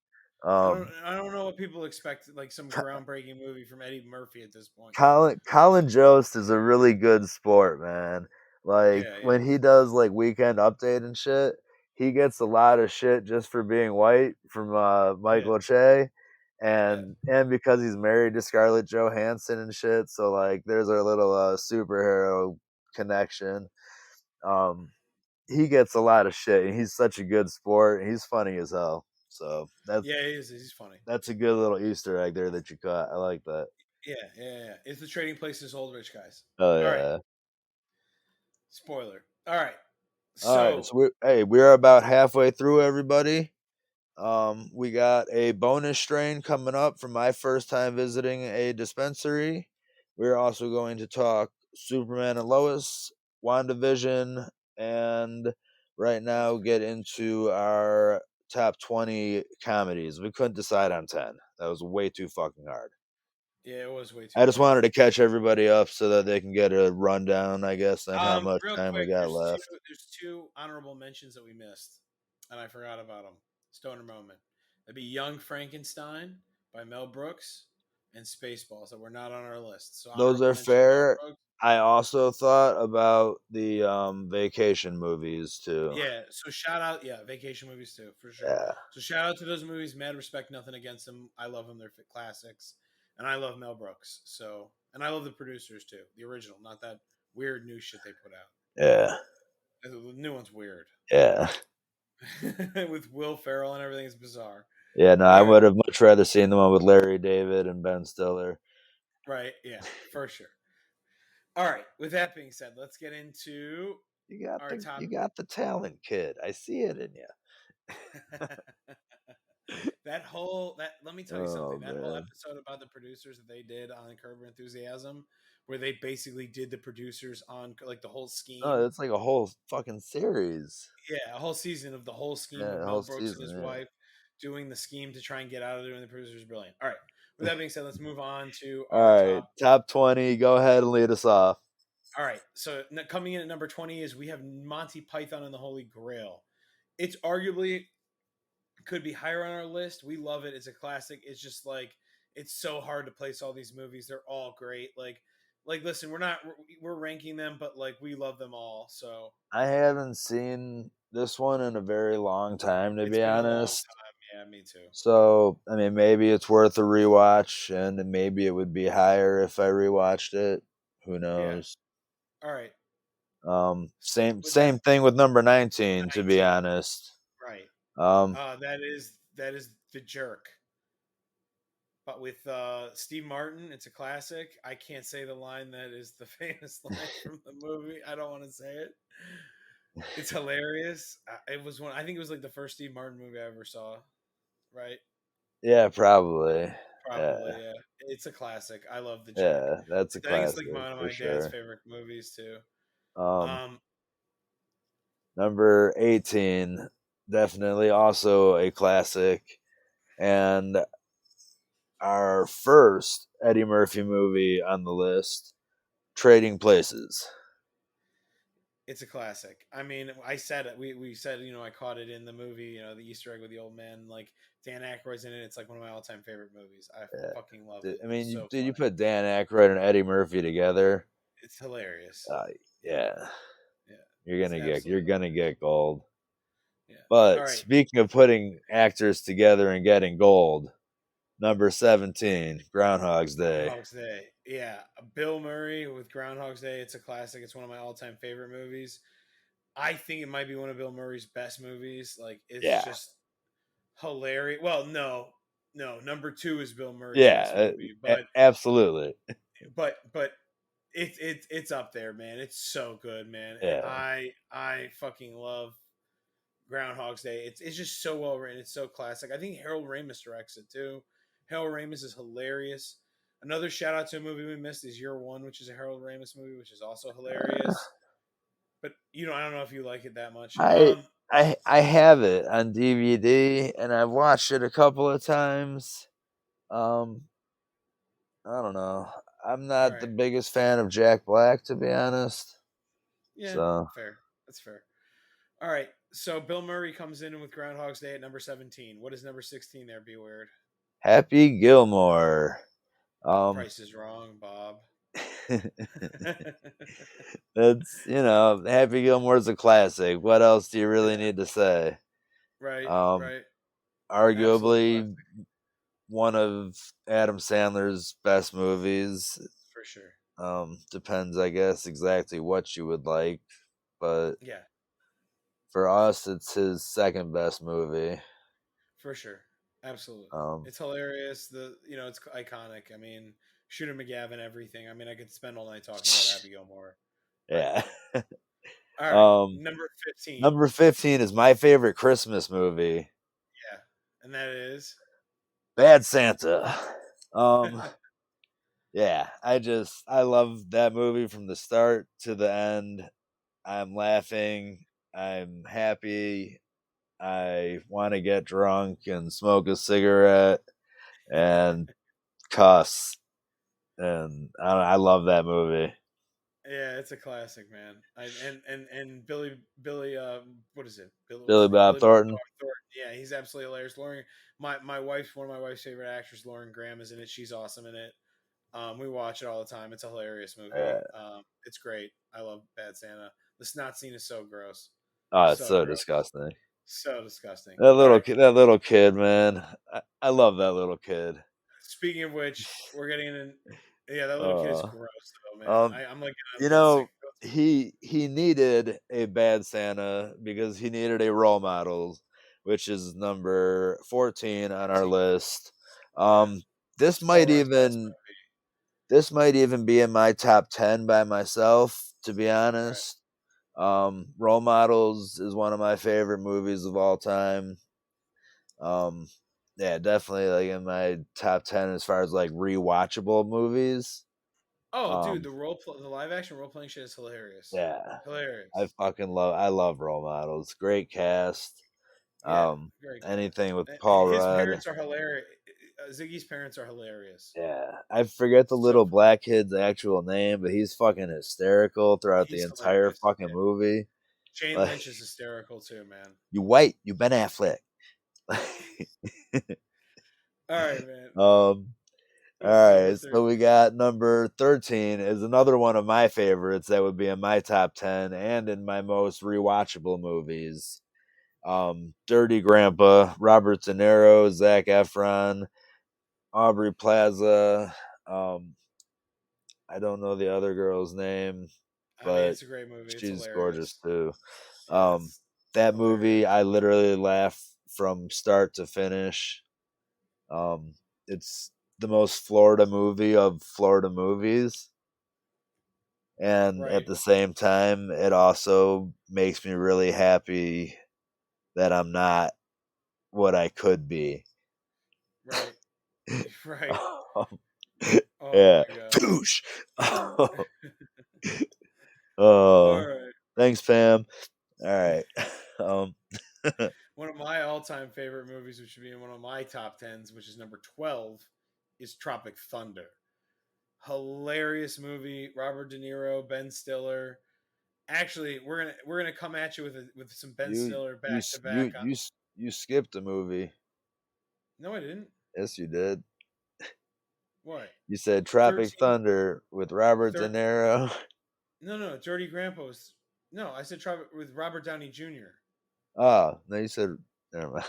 Um, I don't know what people expect like some groundbreaking movie from Eddie Murphy at this point. Colin Jost is a really good sport, man. Like Yeah, yeah, when he does like Weekend Update and shit, he gets a lot of shit just for being white from yeah, Michael Che, yeah. and because he's married to Scarlett Johansson and shit. So like, there's a little superhero connection. Um, he gets a lot of shit, and he's such a good sport. And he's funny as hell. So Yeah, he is. He's funny. that's a good little Easter egg there that you caught. I like that. Yeah, yeah, yeah. It's the Trading Places old rich guys. Oh All right. yeah. Spoiler. All right. All right, So so we're about halfway through, everybody. We got a bonus strain coming up for my first time visiting a dispensary. We're also going to talk Superman and Lois, WandaVision, and right that's now get into our top 20 comedies. We couldn't decide on 10. That was way too fucking hard. yeah, it was way too I just hard. wanted to catch everybody up so that they can get a rundown, I guess, on how much Real time we quick, got left. there's two honorable mentions that we missed, and I forgot about them. Stoner moment. That'd be Young Frankenstein by Mel Brooks and Spaceballs that were not on our list. So Those honorable are mention Mel fair. Brooks. I also thought about the vacation movies too. Yeah. So shout out, yeah, vacation movies too for sure. Yeah. So shout out to those movies. Mad respect, nothing against them. I love them. They're classics, and I love Mel Brooks. So and I love the producers too, the original, not that weird new shit they put out. Yeah. The new one's weird. Yeah. With Will Ferrell and everything is bizarre. Yeah, no, I All right, would have much rather seen the one with Larry David and Ben Stiller. right, yeah, for sure. All right. With that being said, let's get into our top. You got the talent, kid. I see it in That whole that let me you. tell you Oh something. That whole man. episode about the producers that they did on Curb Your Enthusiasm, where they basically did the producers on like the whole Oh, scheme. it's like a whole fucking series. Yeah, a whole season of the whole scheme Yeah, of the Mel whole Brooks and season, his yeah. wife doing the scheme to try and get out of doing the producers. Brilliant. All right. With that being said, let's move on to All our right. top. Top 20. Go ahead and lead us off. All right. So coming in at number 20 is we have Monty Python and the Holy Grail. It's arguably could be higher on our list. We love it. It's a classic. It's just like it's so hard to place all these movies. They're all great. Like listen, we're ranking them, but like we love them all. So I haven't seen this one in a very long time, to it's be been a long honest. time. Yeah, me too. So, I mean, maybe it's worth a rewatch, and maybe it would be higher if I rewatched it. Who Yeah. knows? All right. So with that Same thing with number 19, to be 19, honest. right? Um, That is the jerk. But with Steve Martin, it's a classic. I can't say the line that is the famous line from the movie. I don't want to say it. It's hilarious. It was one. I think it was like the first Steve Martin movie I ever saw. Right? yeah, probably. Probably. Yeah, Yeah. It's a classic. I love The Jerk. yeah, that's a I think it's classic like one of for my dad's sure. favorite movies too. Um, Um. Number 18, definitely also a classic, and our first Eddie Murphy movie on the list, Trading Places. It's a classic. I mean, I said it. We said, I caught it in the movie. The Easter egg with the old man. Like Dan Aykroyd's in it. It's like one of my all-time favorite movies. I Yeah. fucking love Dude, it. I It's mean, so you funny. put Dan Aykroyd and Eddie Murphy together. It's hilarious. Yeah, Yeah, you're it's you're absolutely gonna hilarious. get gold. Yeah. All But right. speaking of putting actors together and getting gold, number 17, Groundhog's Day. Groundhog's Day. Yeah, Bill Murray with Groundhog's Day. It's a classic. It's one of my all-time favorite movies. I think it might be one of Bill Murray's best movies. Like it's Yeah, just hilarious. Well, no. Number two is Bill Murray's best yeah, movie, but absolutely. but it's up there, man. It's so good, man. And Yeah. I fucking love Groundhog's Day. It's just so well written. It's so classic. I think Harold Ramis directs it too. Harold Ramis is hilarious. Another shout out to a movie we missed is Year One, which is a Harold Ramis movie, which is also hilarious. But I don't know if you like it that much. I I have it on DVD and I've watched it a couple of times. Um, I don't know. I'm All not the right, biggest fan of Jack Black, to be honest. yeah, So fair. That's fair. All right, so Bill Murray comes in with Groundhog's Day at number 17. What is number 16 there? Be weird. Happy Gilmore. Um, Price is Wrong, Bob. that's Happy Gilmore's a classic. What else do you really need to say? Right, Um, right. Absolute arguably classic one of Adam Sandler's best movies. for sure. Depends, I guess, exactly what you would like, but Yeah, for us, it's his second best movie. for sure. Absolutely. Um, It's hilarious. It's iconic. I mean, Shooter McGavin, everything. I mean, I could spend all night talking about Happy Gilmore. Right. yeah. All right. um, Number 15. number 15 is my favorite Christmas movie, Yeah. And that is Bad Santa. Um, yeah, I love that movie from the start to the end. I'm laughing. I'm happy. I want to get drunk and smoke a cigarette and cuss. And I love that movie. Yeah, it's a classic, man. And Billy what is it? Billy what's Billy his name? Bob Billy Bob Thornton. Thornton. Yeah, he's absolutely hilarious. Lauren my wife's one of my wife's favorite actors, Lauren Graham, is in it. She's awesome in it. We watch it all the time. It's a hilarious movie. It's great. I love Bad Santa. The snot scene is so gross. Oh, it's So so gross. disgusting. So disgusting. That All right. that little kid, man. I love that little kid. Speaking of which, we're getting in. Yeah, that little kid is Uh, gross though, man. um, I'm like you getting sick. know, he needed a bad Santa because he needed a role model, which is number 14 on our 14. list. Yeah. Um, this might Hallmark's best even this might even be in my top 10 by myself, to be movie. Right. honest. Role Models is one of my favorite movies of all time. Um, yeah, definitely like in my top 10 as far as like rewatchable movies. Oh, dude, Um, the live action role playing shit is hilarious. yeah, Hilarious. I love Role Models. Great cast. Yeah, very Anything with good. Paul His Rudd. parents are hilarious. Ziggy's parents are hilarious. Yeah, I forget the So little black kid's actual name, but he's fucking hysterical throughout the he's entire hilarious. fucking Yeah. movie. Jane Like, Lynch is hysterical too, man. you white, you Ben Affleck. All right, man. All What's number right, 13? so we got number 13 is another one of my favorites that would be in my top 10 and in my most rewatchable movies. Dirty Grandpa, Robert De Niro, Zac Efron, Aubrey Plaza. Um, I don't know the other girl's name, I mean, but it's a great movie. It's she's gorgeous hilarious. too. Yeah, Um, it's that movie, hilarious. I literally laugh from start to finish. Um, it's the most Florida movie of Florida movies. And at Right, the same time, it also makes me really happy that I'm not what I could be. right, right. Um, Oh yeah. my god. Poosh. All Oh, right. thanks, Pam. All right. Um, One of my all-time favorite movies, which would be in one of my top tens, which is number 12, is Tropic Thunder. Hilarious movie. Robert De Niro, Ben Stiller. Actually, we're gonna come at you with some Ben You Stiller you back to s- back on. you skipped a movie. No, I didn't. Yes, you did. What? You said Tropic 13, Thunder with Robert De 13. Niro. No, Dirty Grandpa was. No, I said try with Robert Downey Jr. Oh, no, you said never mind.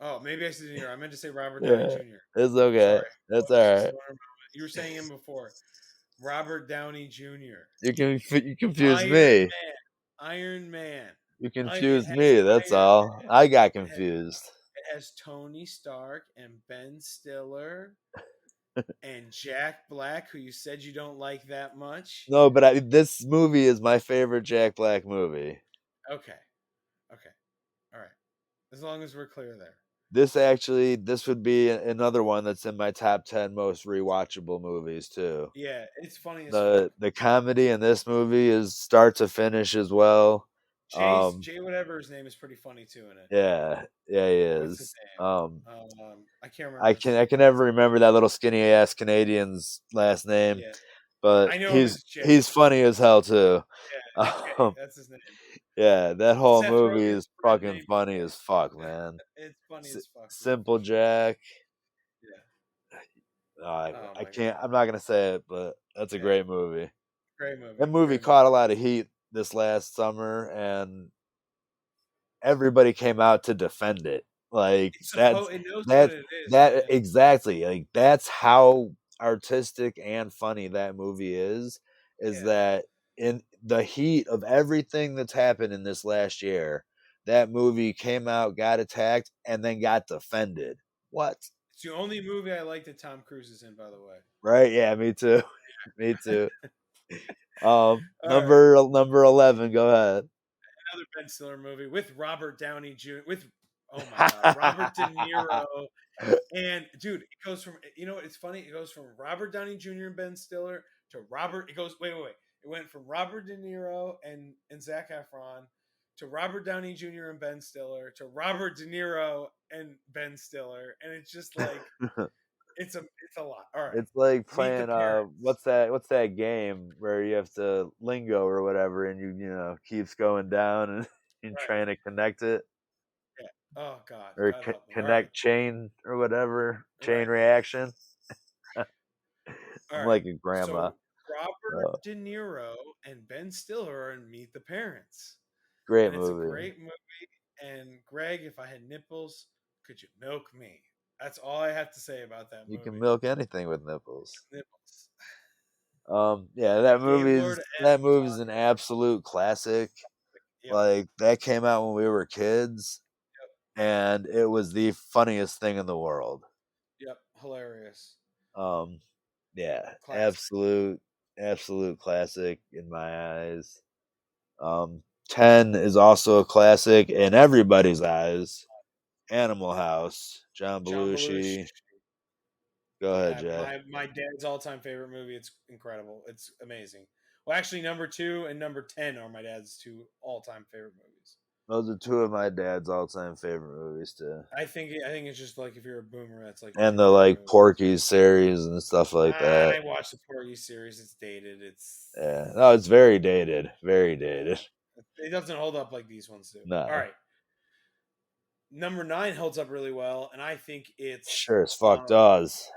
Oh, maybe I said De Niro. I meant to say Robert Downey Yeah, Jr. it's okay. Sorry. That's all Lois, just right. let her know. You were saying him before. Robert Downey Jr. You confused Iron me. Man. Iron Man. You It confused has me. That's Iron all. Man. I got It has, confused. it has Tony Stark and Ben Stiller and Jack Black, who you said you don't like that much. No, but this movie is my favorite Jack Black movie. Okay. Okay. All right. As long as we're clear there. This would be another one that's in my top 10 most rewatchable movies too. Yeah, it's funny as fuck. The comedy in this movie is start to finish as well. Jay, whatever his name, is pretty funny too in it. Yeah, he What's his is. name? I can't remember. I can never remember that little skinny ass Canadian's last name, Yeah, but I know him as Jay. he's funny as hell too. Yeah, Jay. That's his name. Yeah, that whole Seth movie Rogen's is friend fucking named funny Jay. as fuck, man. It's funny as fuck. Dude. Simple Jack. Yeah. Oh I my can't. god. I'm not gonna say it, but that's a Yeah. great movie. Great movie. That movie Great caught movie. a lot of heat this last summer, and everybody came out to defend it. Like It knows what that's it is, that man. exactly. Like that's how artistic and funny that movie is. Is Yeah. that in the heat of everything that's happened in this last year, that movie came out, got attacked, and then got defended. What? It's the only movie I like that Tom Cruise is in, by the way. Right? Yeah, me too. Me too. All right. Number 11. Go ahead. Another Ben Stiller movie with Robert Downey Jr. with oh my god, Robert De Niro. And dude, it goes from it's funny. It goes from Robert Downey Jr. and Ben Stiller to Robert. It goes wait. It went from Robert De Niro and Zac Efron to Robert Downey Jr. and Ben Stiller to Robert De Niro and Ben Stiller, and it's just like it's a lot. All right, It's like Meet the playing Parents. what's that game where you have to lingo or whatever and you know keeps going down and you're Right. trying to connect it Yeah. Oh God. or God help me. All right. connect chain or whatever chain Right. reaction. All I'm right. like a grandma. So Robert Uh, De Niro and Ben Stiller are in Meet the Parents, Great and it's a movie. great movie. And Greg, if I had nipples, could you milk me? That's all I have to say about that You can movie. milk anything with nipples. Nipples. Yeah, Gaylord and that movie's an absolute classic. yep, Like that came out when we were kids, yep, and it was the funniest thing in the world. yep. Hilarious. Um, yeah, Classic. absolute classic in my eyes. 10 is also a classic in everybody's eyes. Animal House, John John Belushi. Belushi. Go ahead, Jay. My dad's all time favorite movie. It's incredible. It's amazing. Well, actually, number 2 and number 10 are my dad's two all time favorite movies. Those are two of my dad's all-time favorite movies too. I think it's just like if you're a boomer, that's like And your the favorite like movie. Porky's series and stuff like that. I watched the Porgy series. It's dated. Yeah. No, it's very dated. Very dated. It doesn't hold up like these ones do. All No. right, number 9 holds up really well, and I think Sure as fuck does.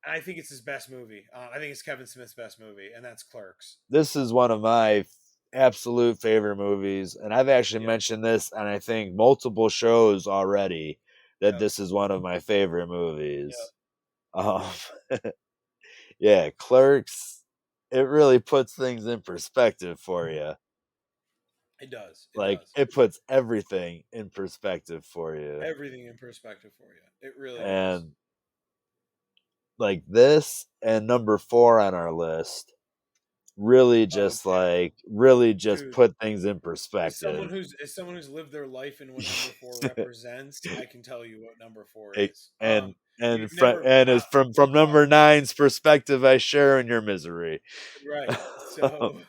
his best movie. I think it's Kevin Smith's best movie, and that's Clerks. This is one of my absolute favorite movies, and I've actually Yep, mentioned this on I think multiple shows already that yep, this is one of my favorite yep. movies. Um, yeah, Clerks. It really puts things in perspective for you. It does. It Like does. it puts everything in perspective for you, Everything in perspective for you. It really does. and like this and number 4 on our list really just Dude. put things in perspective. As someone who's lived their life in what number 4 represents, I can tell you what number 4 It- is. and You've never and wow. is from number nine's perspective, I share in your misery. Right. So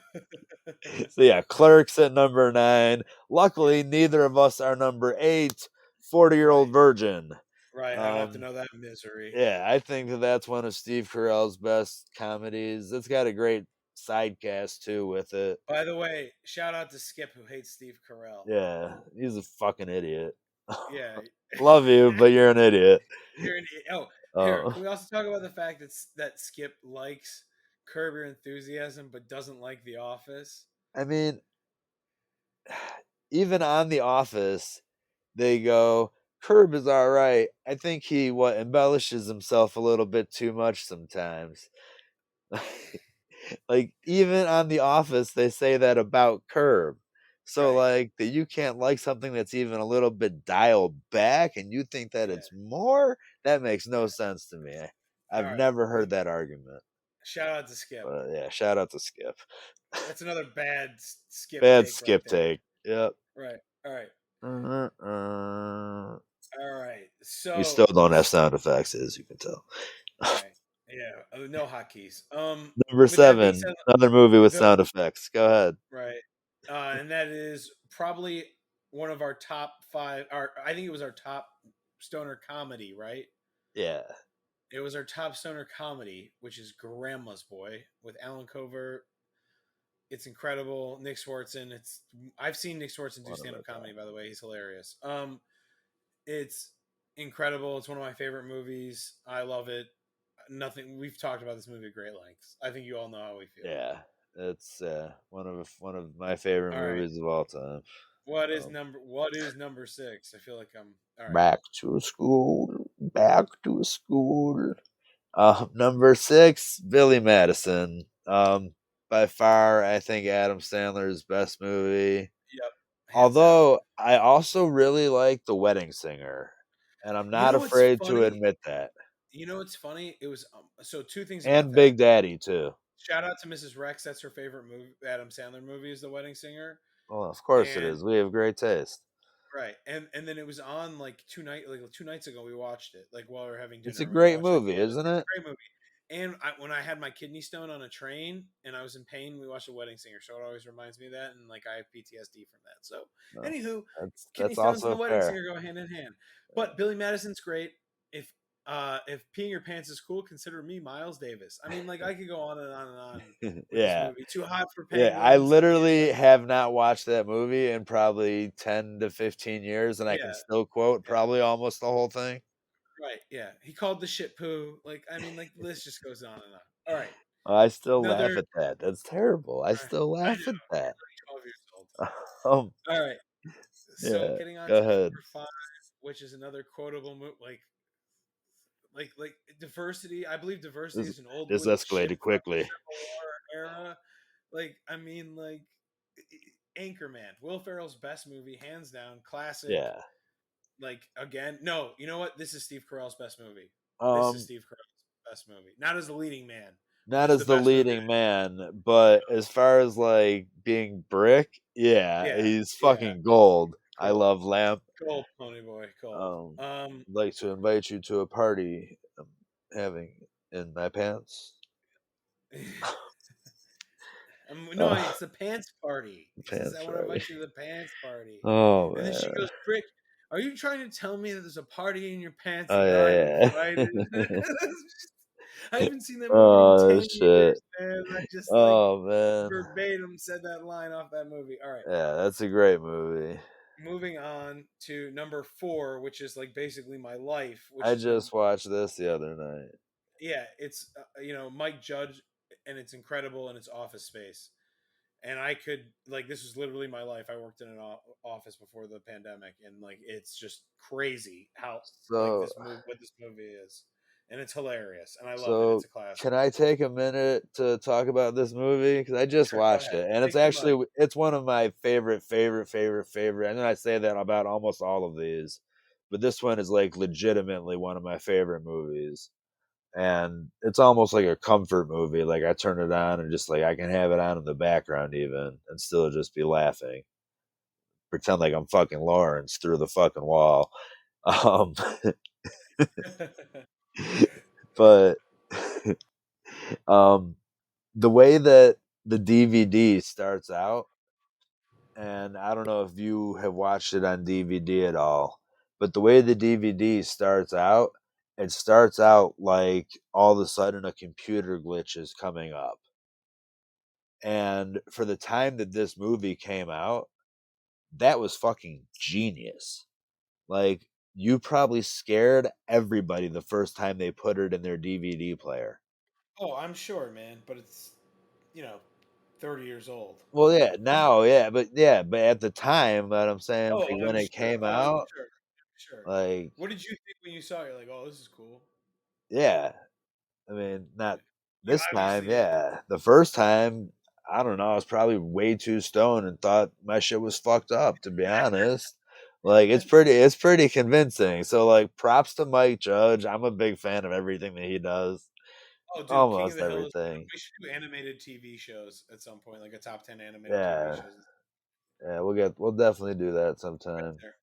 So yeah, Clerks at number 9. yeah, Luckily, neither of us are number 8, 40-year-old right. virgin. Right. I don't have to Um, know that misery. yeah, I think that's one of Steve Carell's best comedies. It's got a great side cast too with it. By the way, shout out to Skip who hates Steve Carell. Yeah, he's a fucking idiot. Yeah. Love you, but you're an idiot. You're an, oh, here, Uh, can we also talk about the fact that Skip likes Curb Your Enthusiasm but doesn't like The Office? I mean, even on The Office, they go, Curb is all right. I think he embellishes himself a little bit too much sometimes. Like even on The Office, they say that about Curb. So Right. like that you can't like something that's even a little bit dialed back, and you think that Yeah. it's more. That makes no Yeah. sense to me. All I've right. never Well, heard that argument. shout out to Skip. But yeah, shout out to Skip. That's another bad Skip Bad take right Skip there. take. Yep. Right. All right. Uh, All right. we So, still don't have sound effects, as you can tell. right. Yeah. No hotkeys. Number With that being 7, said, another movie with the sound effects. Go ahead. right, and that is probably one of our top five. Our I think it was our top stoner comedy. Right. Yeah. It was our top stoner comedy, which is Grandma's Boy with Alan Covert. It's incredible. Nick Swartzen. I've seen Nick Swartzen do One of stand my up comedy. top. By the way, he's hilarious. It's incredible. It's one of my favorite movies. I love it. Nothing. We've talked about this movie at great lengths. I think you all know how we feel. Yeah. It's one of my favorite All right. movies of all time. Um, What is number six? I feel like I'm all right. back to school. Back to school. Number 6, Billy Madison. By far, I think Adam Sandler's best movie. Yep, hands down. Although I also really like The Wedding Singer, and I'm You not know what's afraid to funny? admit that. You know what's funny? It was so two things about And that. Big Daddy too. Shout out to Mrs. Rex. That's her favorite movie. Adam Sandler movie is The Wedding Singer, Well, of course it and is. We have great taste. right, and then it was on like 2 nights ago. We watched it like while we were having It's a dinner. We great watched like movie, isn't it's it? a great movie. And when I had my kidney stone on a train and I was in pain, we watched The Wedding Singer. So it always reminds me of that, and like I have PTSD from that. So, No, anywho, kidney that's stones and also The Wedding fair. Singer go hand in hand. But Billy Madison's great. If peeing your pants is cool, consider me Miles Davis. I mean, like I could go on and on and on with this Yeah. movie. Too Hot for Yeah, I Penguins. I mean, literally like have not watched that movie in probably 10 to 15 years, and I can yeah, still quote yeah. probably almost the whole thing. Right, yeah. He called the shit poo. Like, I mean, like the list just goes on and on. All right. I still laugh Another at that. That's terrible. I still I laugh at know, that. you're 12 years old. Um, All right. So yeah, getting on go to ahead. number five, which is another quotable move like diversity. I believe diversity This is an old this ship escalated from the quickly. Civil War era. Like, I mean, like Anchorman, Will Ferrell's best movie, hands down, classic. Yeah. Like again, no, you know what? This is Steve Carell's best movie. This is Um, Steve Carell's best movie. Not as the leading man, but not this is the as the best movie. leading man, but as far as like being Brick, yeah, Yeah, he's yeah, fucking gold. I cold, love Lamp. cold, Pony Boy, cold. I'd like to invite you to a party I'm having in my pants. No, Uh, it's the pants party. He says, "I pants want to party. invite you to the pants party," Oh and then she man. goes, "Brick, are you trying to tell me that there's a party in your pants Oh that you're not even yeah, invited?" yeah. I haven't seen that movie in Oh 10 years, shit. man. I just like Oh man. verbatim said that line off that movie. All right. Yeah, that's a great movie. Moving on to number four, which is like basically my life, which I is like just watched this the other night. yeah, it's Mike Judge, and it's incredible in its Office Space. And I could like this was literally my life. I worked in an office before the pandemic, and like it's just crazy how like So, this movie is, and it's hilarious, and I love it. so It's a classic. can I take a minute to talk about this movie? Because I just Sure, go watched ahead. it, and Take your money. it's one of my favorite. I know I say that about almost all of these, but this one is like legitimately one of my favorite movies. And it's almost like a comfort movie. Like I turn it on and just like I can have it on in the background even and still just be laughing. Pretend like I'm fucking Lawrence through the fucking wall. Um, but um, the way that the DVD starts out, and I don't know if you have watched it on DVD at all, but the way the DVD starts out, it starts out like all of a sudden a computer glitch is coming up. And for the time that this movie came out, that was fucking genius. Like, you probably scared everybody the first time they put it in their DVD player. Oh, I'm sure, man. But it's, you know, 30 years old. Well, yeah, now, but at the time, what I'm saying, Oh, like when I'm it sure. came Oh, I'm out, sure. Sure. like, What did you think when you saw it? You're like, oh, this is cool. yeah, I mean, not You this time, obviously did. yeah. The first time, I don't know, I was probably way too stoned and thought my shit was fucked up, to be honest. Like, it's pretty convincing. So, like, props to Mike Judge. I'm a big fan of everything that he does. Oh, dude, King of Almost the Hill is. everything. We should do animated TV shows at some point, like a top 10 animated TV Yeah. shows. Yeah, we'll definitely do that Right sometime. there.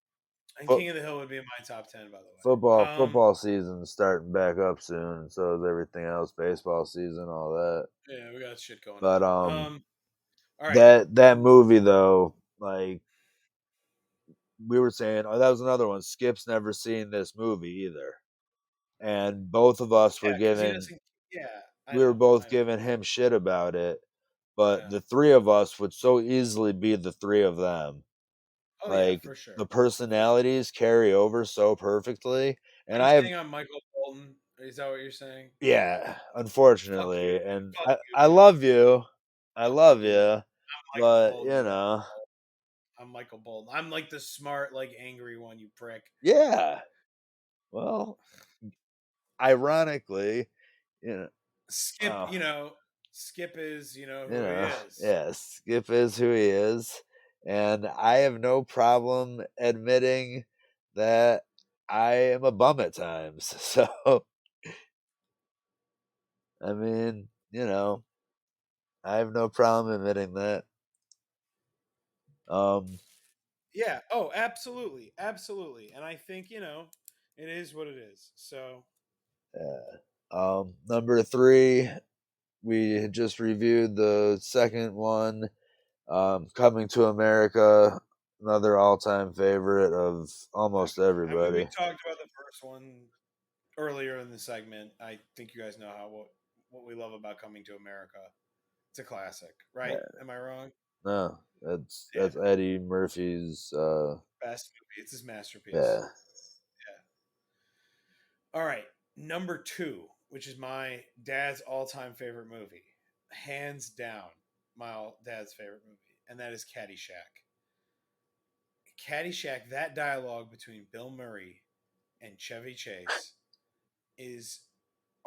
And Foot, King of the Hill would be in my top 10, by the way. football season's starting back up soon, and so is everything else, baseball season, all that. Yeah, we got shit going But on. All right. that movie though, like we were saying, oh, that was another one. Skip's never seen this movie either, and both of us Yeah, were because he giving doesn't. Yeah, I we were know. both I know. giving him shit about it, but Yeah. the three of us would so easily be the three of them. Oh, yeah, Like for sure. the For sure. personalities carry over so perfectly, Are and you I have saying I'm Michael Bolton? Is that what you're saying? yeah, Fuck you. unfortunately, and Fuck you, I dude. love you, I Fuck love you. you, I'm Michael but Bolton, you dude. know, I'm Michael Bolton. I'm like the smart, like angry one, you prick. yeah. Well, ironically, you know, Skip, oh, Skip is, who he is. yeah, Skip is who he is, and I have no problem admitting that I am a bum at times. So, I mean, I have no problem admitting that. Um, Yeah. Oh, absolutely. Absolutely. And I think, it is what it is. So, yeah. Number three, we had just reviewed the second one, Coming to America, another all-time favorite of almost I mean, we everybody. talked about the first one earlier in the segment. I think you guys know what we love about Coming to America. It's a classic, right? Yeah, Am I wrong? no, Yeah. that's Eddie Murphy's. Best movie. It's his masterpiece. Yeah, Yeah. All right. Number two, which is my dad's all-time favorite movie, hands down, dad's favorite movie, and that is Caddyshack. Caddyshack. That dialogue between Bill Murray and Chevy Chase is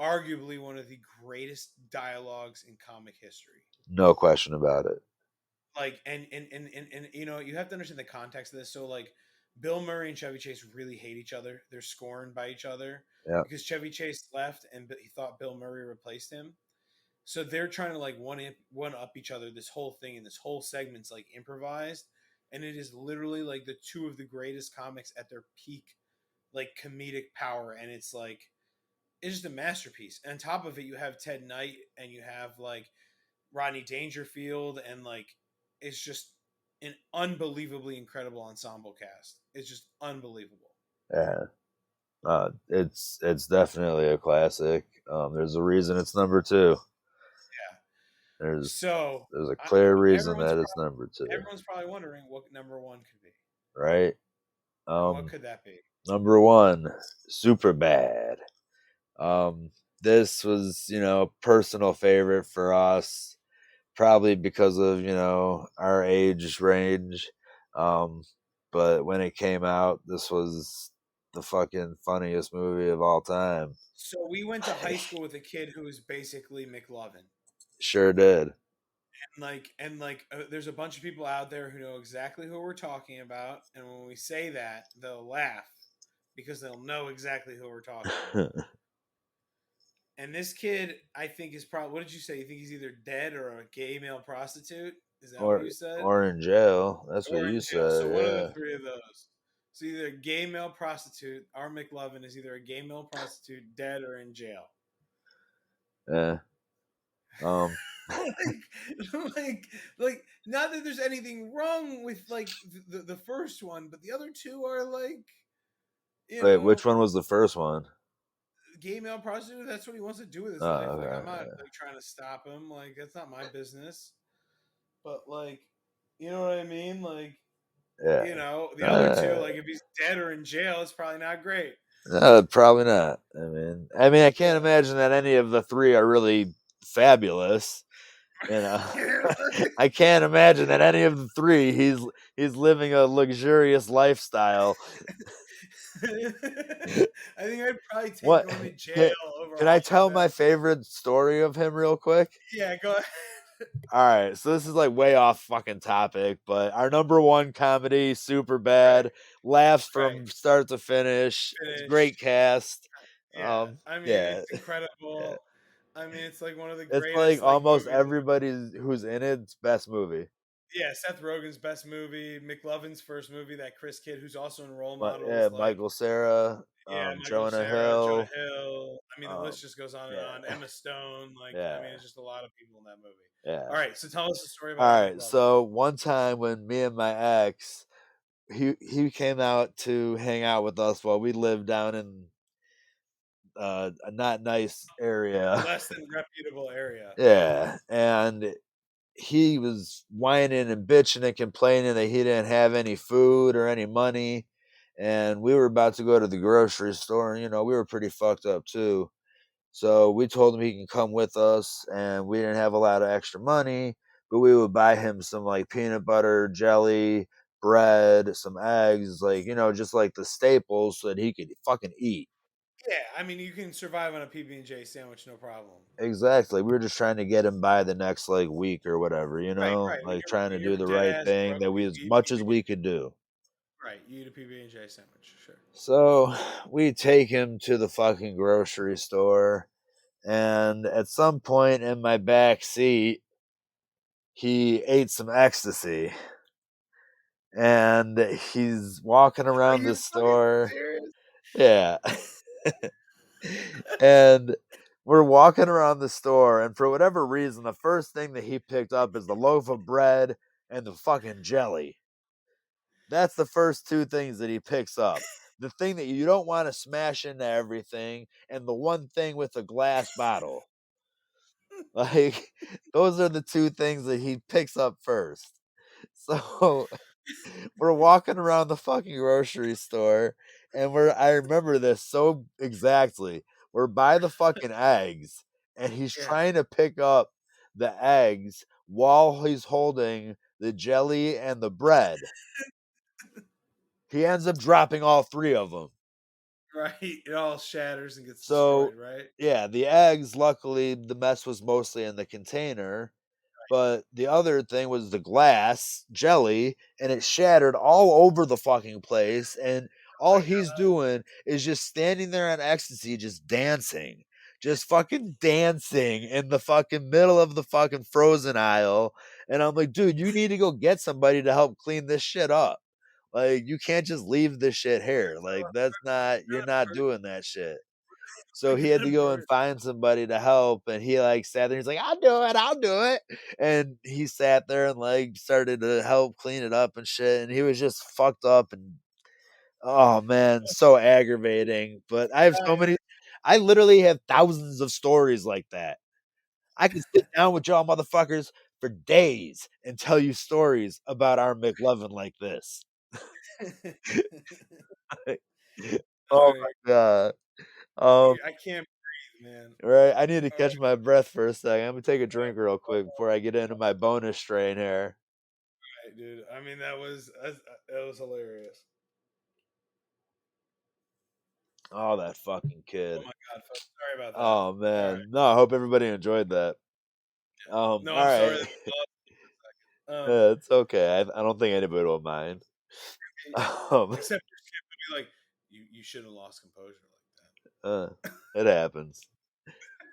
arguably one of the greatest dialogues in comic history. no question about it. Like, and you have to understand the context of this. So, like, Bill Murray and Chevy Chase really hate each other. They're scorned by each other Yeah, because Chevy Chase left and he thought Bill Murray replaced him. So they're trying to like one up each other. This whole thing and this whole segment's like improvised, and it is literally like the two of the greatest comics at their peak, like comedic power. And it's just a masterpiece. And on top of it, you have Ted Knight and you have like Rodney Dangerfield, and like it's just an unbelievably incredible ensemble cast. It's just unbelievable. yeah. It's definitely a classic. There's a reason it's number two. Yeah. There's So there's a clear reason everyone's that it's number two, everyone's probably wondering what number one could be, right? and what Um, could that be? Number one, Super Bad. This was, a personal favorite for us, probably because of, our age range. Um, but when it came out, this was the fucking funniest movie of all time. So we went to high school with a kid who was basically McLovin. Sure did. There's a bunch of people out there who know exactly who we're talking about, and when we say that, they'll laugh because they'll know exactly who we're talking about. And this kid, I think, is probably. What did you say? You think he's either dead or a gay male prostitute? Is that what or you said? or in jail. That's what Or in you jail? So said, one of the yeah. three of those. So either a gay male prostitute, our McLovin is either a gay male prostitute, dead, or in jail. Yeah. Um like, not that there's anything wrong with like the first one, but the other two are like, you Wait, know, which one was the first one? gay male prostitute. That's what he wants to do with his life. Oh, Like, I'm not okay. like trying to stop him. Like, that's not my business. but like, you know what I mean? Like, Yeah. you know, the other two, like if he's dead or in jail, it's probably not great. Probably not. I can't Yeah. imagine that any of the three are really fabulous. You know, I can't imagine that any of the three he's living a luxurious lifestyle. I think I'd probably take What going to jail can, over can I all of tell them. my favorite story of him real quick? Yeah, go ahead. All right, so this is like way off fucking topic, but our number one comedy, Super Right, Bad, laughs right. from start to finish. It's Finish. great cast. Yeah, I mean Yeah, it's incredible. I mean it's like one of the it's like greatest like almost movies. everybody who's in it's best movie. Yeah, Seth Rogen's best movie, McLovin's first movie, that Chris kid who's also in role But yeah, models like Michael Cera, yeah, Michael Jonah Cera, Jonah Hill, Hill. I mean the um, list just goes on and yeah, on. Emma Stone, like I yeah, mean it's just a lot of people in that movie. yeah. All right, so tell us the story about All Ian right, McLovin. so one time when me and my ex, he came out to hang out with us while we lived down in a not nice area. Less than reputable area. Yeah, and he was whining and bitching and complaining that he didn't have any food or any money. And we were about to go to the grocery store, and we were pretty fucked up too. So we told him he can come with us, and we didn't have a lot of extra money, but we would buy him some like peanut butter, jelly, bread, some eggs, like, just like the staples so that he could fucking eat. Yeah, I mean you can survive on a PB&J sandwich no problem. Exactly. We were just trying to get him by the next like week or whatever, Right, right. like trying to When do you're the dead right ass thing broke, that we you as eat much as PB. we could do. Right, you eat a PB&J sandwich, sure. So we take him to the fucking grocery store, and at some point in my back seat, he ate some ecstasy, and he's walking Are around you the fucking store. serious? Yeah. And we're walking around the store, and for whatever reason, the first thing that he picked up is the loaf of bread and the fucking jelly. That's the first two things that he picks up. The thing that you don't want to smash into everything, and the one thing with a glass bottle. Like, those are the two things that he picks up first. So we're walking around the fucking grocery store, and I remember this so exactly. We're by the fucking eggs, and he's Yeah. trying to pick up the eggs while he's holding the jelly and the bread. He ends up dropping all three of them. Right. It all shatters and gets So, destroyed, right? yeah, the eggs, luckily, the mess was mostly in the container. But the other thing was the glass jelly, and it shattered all over the fucking place. And all he's doing is just standing there on ecstasy, just dancing, just fucking dancing in the fucking middle of the fucking frozen aisle. And I'm like, dude, you need to go get somebody to help clean this shit up. Like, you can't just leave this shit here. Like, you're not doing that shit. So We're he had to gonna go burn. and find somebody to help, and he like sat there. He's like, I'll do it," and he sat there and like started to help clean it up and shit. And he was just fucked up, and oh man, so aggravating. But I have so many. I literally have thousands of stories like that. I could sit down with y'all motherfuckers for days and tell you stories about our McLovin like this. All Oh right. my god. Um, I can't breathe, man. Right, I need to All right. catch my breath for a second. I'm gonna take a All right. drink real quick before I get into my bonus strain here. All right, dude. I mean, that was hilarious. Oh, that fucking Oh kid. my god, folks. Sorry about that. Oh All right. man, no. I hope everybody enjoyed that. No, All I'm sorry. right, That we lost you for a second. it's okay. I don't think anybody will mind. Um, Except your kid would be like, you should have lost composure uh, it happens.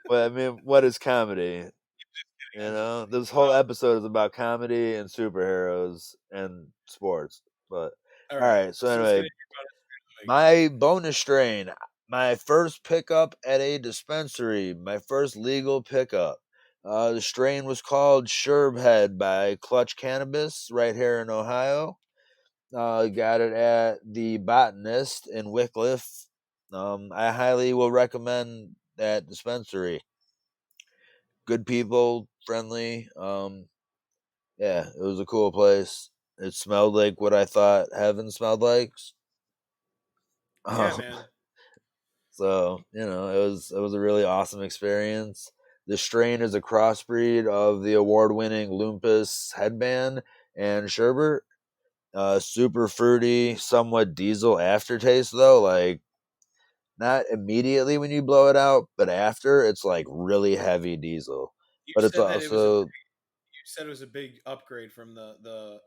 But I mean, what is comedy? I'm just kidding. This whole episode is about comedy and superheroes and sports. But All all right. right. So So let's get anyway, into your bonus week. my bonus strain, my first pickup at a dispensary, my first legal pickup. The strain was called Sherbhead by Clutch Cannabis right here in Ohio. Got it at the Botanist in Wickliffe. I highly will recommend that dispensary. Good people, friendly. Yeah, it was a cool place. It smelled like what I thought heaven smelled like. Yeah, Um, man. so it was a really awesome experience. The strain is a crossbreed of the award-winning Lumpus headband and sherbet. Super fruity, somewhat diesel aftertaste though. Like not immediately when you blow it out, but after it's like really heavy diesel. You But it's said that it was a also you said it was a big upgrade from the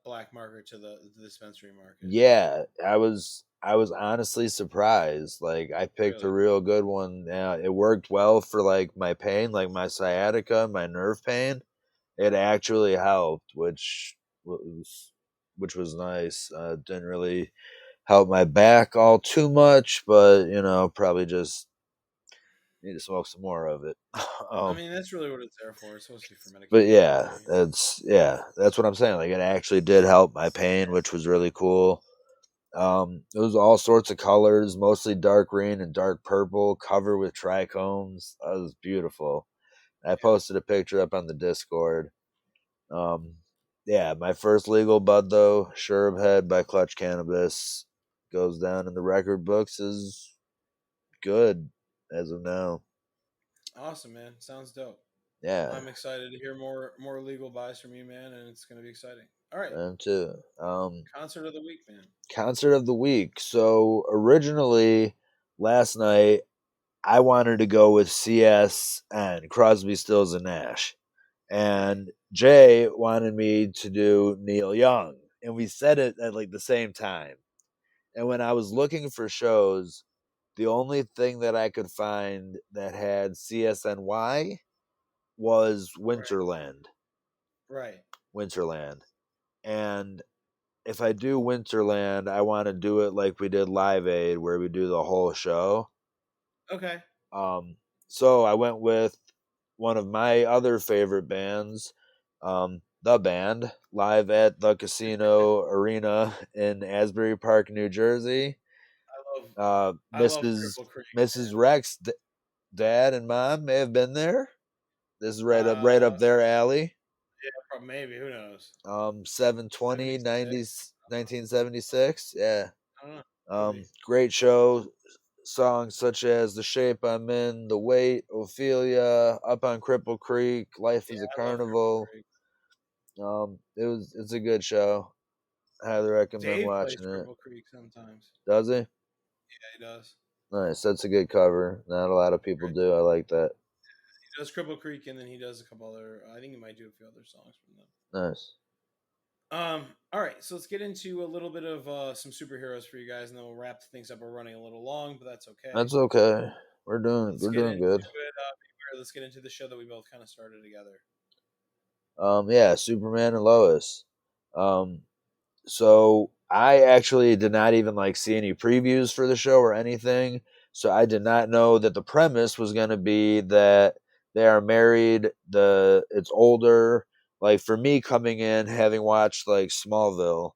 black market to the dispensary market. yeah, I was honestly surprised. Like I picked a Really? real good one. Yeah, it worked well for like my pain, like my sciatica, my nerve pain. It actually helped, which was nice. Didn't really help my back all too much, but probably just need to smoke some more of it. I um, mean, that's really what it's there for. It's supposed to be for but medication, yeah, right? that's what I'm saying. Like it actually did help my pain, which was really cool. It was all sorts of colors, mostly dark green and dark purple, covered with trichomes. That was beautiful. I Yeah. posted a picture up on the Discord. Um, yeah, my first legal bud though, Sherb Head by Clutch Cannabis, goes down in the record books as good as of now. Awesome, man. Sounds dope. Yeah, I'm excited to hear more legal buys from you, man, and it's gonna be exciting. All right, them too. concert of the week, man. Concert of the week. So originally last night I wanted to go with CS and Crosby, Stills and Nash, Right. and Jay wanted me to do Neil Young, and we said it at like the same time. And when I was looking for shows, the only thing that I could find that had CSNY was Right. Winterland. Right. Winterland. And if I do Winterland, I want to do it like we did Live Aid, where we do the whole show. Okay. Um, so I went with one of my other favorite bands, The Band, live at the Casino Arena in Asbury Park, New Jersey. I love Uh, I love Mrs. Cripple Creek, Mrs. Rex, dad and mom may have been there. This is man. right up their alley. Yeah, maybe. Who knows? 720 76. 90 1976. Yeah. I don't know. Maybe. Great show. Songs such as The Shape I'm In, The Wait, Ophelia, Up on Cripple Creek, Life Yeah, is a I love Cripple Carnival. Creek. It's a good show. Highly recommend Dave plays watching it. Cripple Creek sometimes. Does he? Yeah, he does. Nice. That's a good cover. Not a lot of people Great do. I song. like that. He does Cripple Creek, and then he does a couple other. I think he might do a few other songs from them. Nice. All right, so let's get into a little bit of some superheroes for you guys, and then we'll wrap things up. We're running a little long, but that's okay. That's okay. We're doing Let's we're get doing into good. it. Let's get into the show that we both kind of started together. Yeah, Superman and Lois. Um, So I actually did not even like see any previews for the show or anything. So I did not know that the premise was going to be that they are married. It's older. Like for me coming in having watched like Smallville,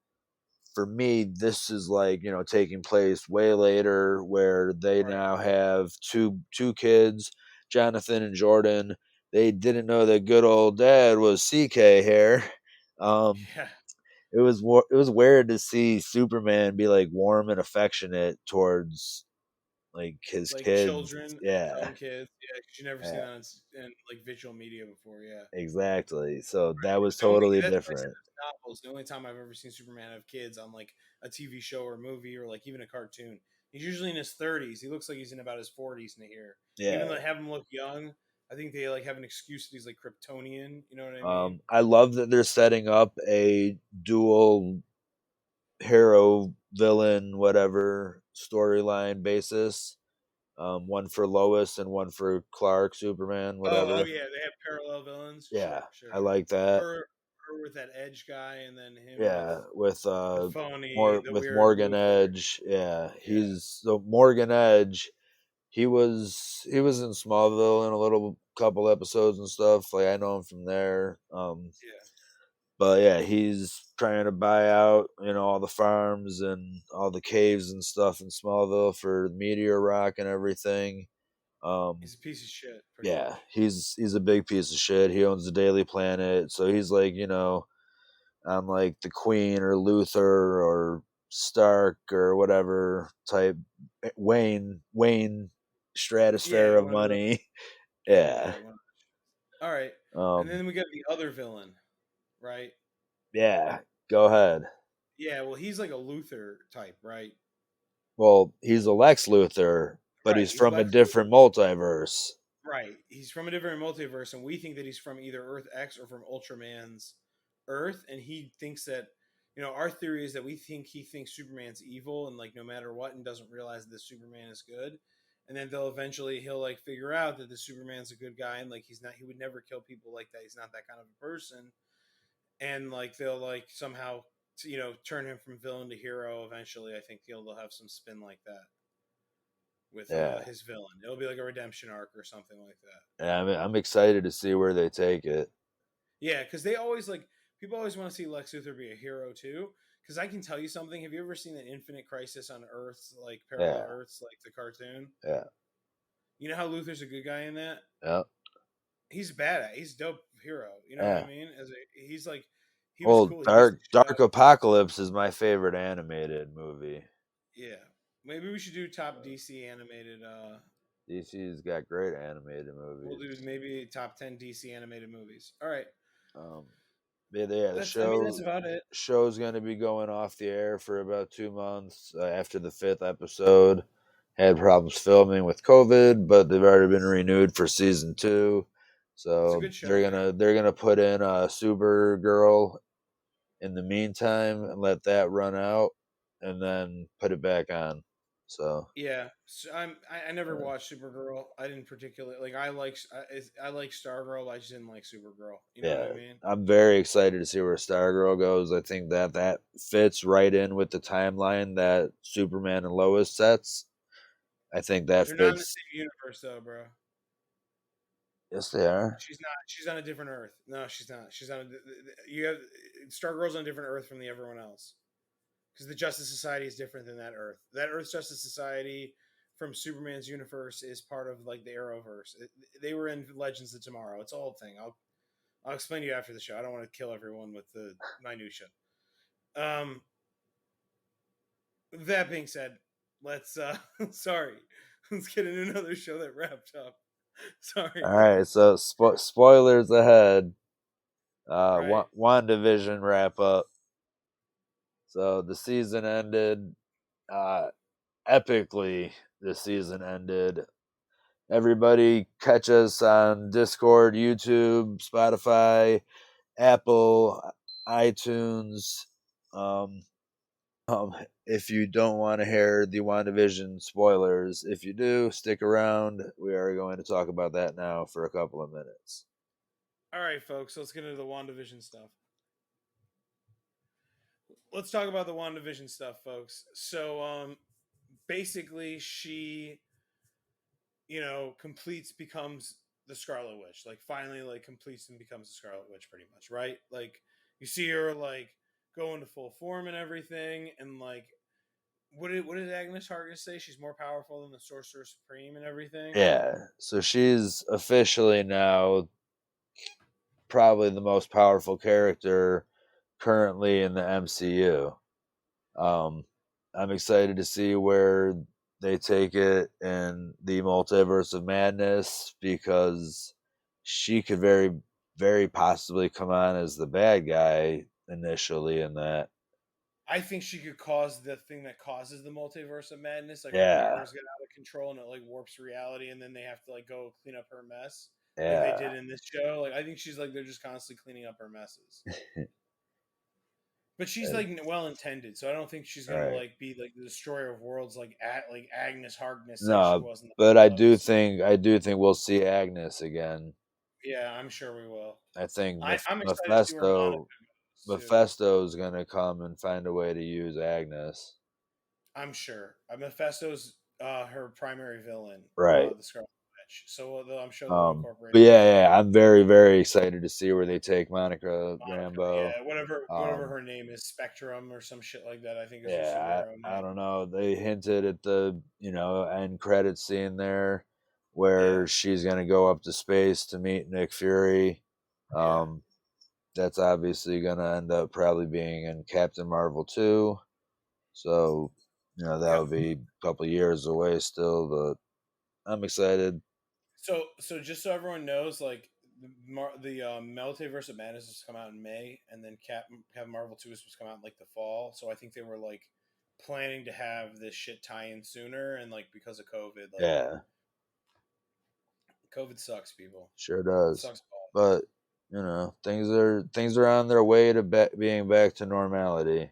for me this is like, taking place way later where they Right. now have two kids, Jonathan and Jordan. They didn't know that good old dad was CK hair. Um Yeah. it was weird to see Superman be like warm and affectionate towards like his Like kids. children and his Yeah, own kids. Yeah, 'cause you never seen yeah, that in like visual media before. Yeah. exactly. So that was The only totally that's why I said different. it's novels. The only time I've ever seen Superman have kids on like a TV show or movie or like even a cartoon. He's usually in his 30s. He looks like he's in about his 40s in here. Even though Yeah. they have him look young, I think they like have an excuse that he's like Kryptonian. You know what I mean? I love that they're setting up a dual hero villain whatever storyline basis. One for Lois and one for Clark, Superman, Oh whatever. yeah, they have parallel villains. Yeah, Sure, sure, I sure. like that. Her with that Edge guy, and then him with Yeah, with the phony, more the with weird Morgan Luther. Edge. Yeah, Yeah, he's so Morgan Edge. He was in Smallville in a little couple episodes and stuff. Like I know him from there. yeah, But yeah, he's trying to buy out, all the farms and all the caves and stuff in Smallville for Meteor Rock and everything. Um, He's a piece of shit, pretty yeah, much. he's a big piece of shit. He owns the Daily Planet, so he's like, on like the Queen or Luther or Stark or whatever type Wayne stratosphere Yeah, of one of those. money. Yeah, Yeah. one of those. All right, and Um then we got the other villain, right? yeah, go ahead. Yeah, well, he's like a Luther type, right? Well, he's a Lex Luthor, but Right. he's He's from a Lex different Luthor. multiverse. Right. He's from a different multiverse, and we think that he's from either Earth X or from Ultraman's Earth. And he thinks that, our theory is that we think he thinks Superman's evil and like no matter what, and doesn't realize that Superman is good. And then he'll like figure out that the Superman's a good guy and like he would never kill people like that. He's not that kind of a person. And like they'll like somehow, turn him from villain to hero eventually. I think they'll have some spin like that with Yeah. his villain. It'll be like a redemption arc or something like that. Yeah, I'm excited to see where they take it. Yeah, because they always like people always want to see Lex Luthor be a hero too. Because I can tell you something. Have you ever seen the Infinite Crisis on Earths, like Parallel Yeah. Earths, like the cartoon? Yeah. You know how Luthor's a good guy in that? Yeah. He's bad at. He's a dope hero. You know what I Yeah. mean? He's like he was Well, cool. He beats the shit Dark out of Apocalypse is my favorite animated movie. yeah. Maybe we should do top DC animated. DC's got great animated We'll do movies. maybe top 10 DC animated movies. All right. Um, yeah, the That's I mean that's about it. show's going to be going off the air for about 2 months after the fifth episode. Had problems filming with COVID, but they've already been renewed for season two. It's a So good show, man. they're gonna put in Supergirl in the meantime and let that run out, and then put it back on. So Yeah, so I never uh, watched Supergirl. I didn't particularly like. I like Stargirl. But I just didn't like Supergirl. You know what yeah, I mean? I'm very excited to see where Stargirl goes. I think that fits right in with the timeline that Superman and Lois sets. I think that They're not in the fits. same universe though, bro. Yes, they are. She's not. She's on a different Earth. No, she's not. She's on. You have Stargirl's on a different Earth from the everyone else because the Justice Society is different than that Earth. That Earth's Justice Society from Superman's universe is part of like the Arrowverse. They were in Legends of Tomorrow. It's a whole thing. I'll explain to you after the show. I don't want to kill everyone with the minutia. Um, that being said, let's sorry. Let's get into another show that wrapped up. Sorry. All right, so spoilers ahead. Right. WandaVision wrap up. So the season ended. Uh, epically, the season ended. Everybody catch us on Discord, YouTube, Spotify, Apple, iTunes. Um, if you don't want to hear the WandaVision spoilers, if you do, stick around. We are going to talk about that now for a couple of minutes. All right, folks. Let's get into the WandaVision stuff. Let's talk about the WandaVision stuff, folks. So, basically, she, becomes the Scarlet Witch. Like, finally, like, completes and becomes the Scarlet Witch, pretty much, right? Like, you see her, like, go into full form and everything, and, like, what did Agnes Harkness say? She's more powerful than the Sorcerer Supreme and everything. Yeah, so she's officially now probably the most powerful character currently in the MCU. Um, I'm excited to see where they take it in the multiverse of madness because she could very possibly come on as the bad guy initially in that. I think she could cause the thing that causes the multiverse of madness. Like her Yeah, powers get out of control and it like warps reality, and then they have to like go clean up her mess, like they yeah. did in this show. Like I think she's like they're just constantly cleaning up her messes. But she's like well intended, so I don't think she's gonna Right. like be like the destroyer of worlds like Agnes Harkness said she No, was in the but first episode. I do think we'll see Agnes again. Yeah, I'm sure we will. I think I'm excited to see where Monica goes too. Mephisto's gonna come and find a way to use Agnes. I'm sure. Mephisto's her primary villain, Right. the Scarlet Witch. So I'm sure they'll Um, incorporate but her. yeah, I'm very excited to see where they take Monica Monica, Rambeau. yeah, whatever Um, her name is, Spectrum or some shit like that. I think is her yeah, superhero I name. don't know. They hinted at the end credit scene there where Yeah. she's going to go up to space to meet Nick Fury. Yeah. That's obviously going to end up probably being in Captain Marvel 2. So, that Yep. would be a couple years away still, but I'm excited. So just so everyone knows, like the Multiverse of Madness is come out in May, and then Captain Marvel 2 is supposed to come out in like the fall. So I think they were like planning to have this shit tie in sooner, and like because of COVID, like Yeah, COVID sucks, people. sure It does. sucks balls. But, things are on their way to being back to normality.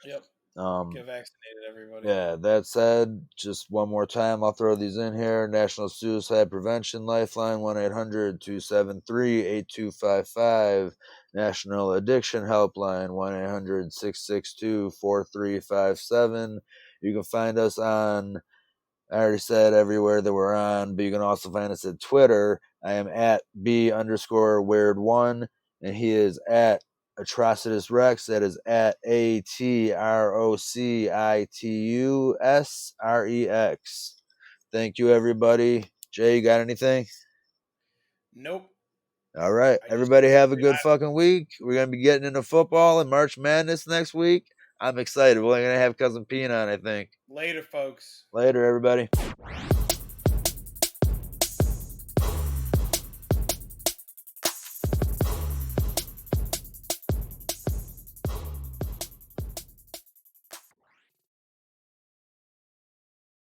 Yep. Um, Get vaccinated, everybody. Yeah, that said, just one more time, I'll throw these in here. National Suicide Prevention Lifeline, 1-800-273-8255. National Addiction Helpline, 1-800-662-4357. You can find us on, I already said everywhere that we're on, but you can also find us at Twitter. I am at B_weird1, and he is at Atrocitus Rex. That is at ATROCITUSREX. Thank you, everybody. Jay, you got anything? Nope. All right. I just Everybody have a good fucking week. We're going to be getting into football and March Madness next week. I'm excited. We're only going to have Cousin Pete on, I think. later, folks. Later, everybody.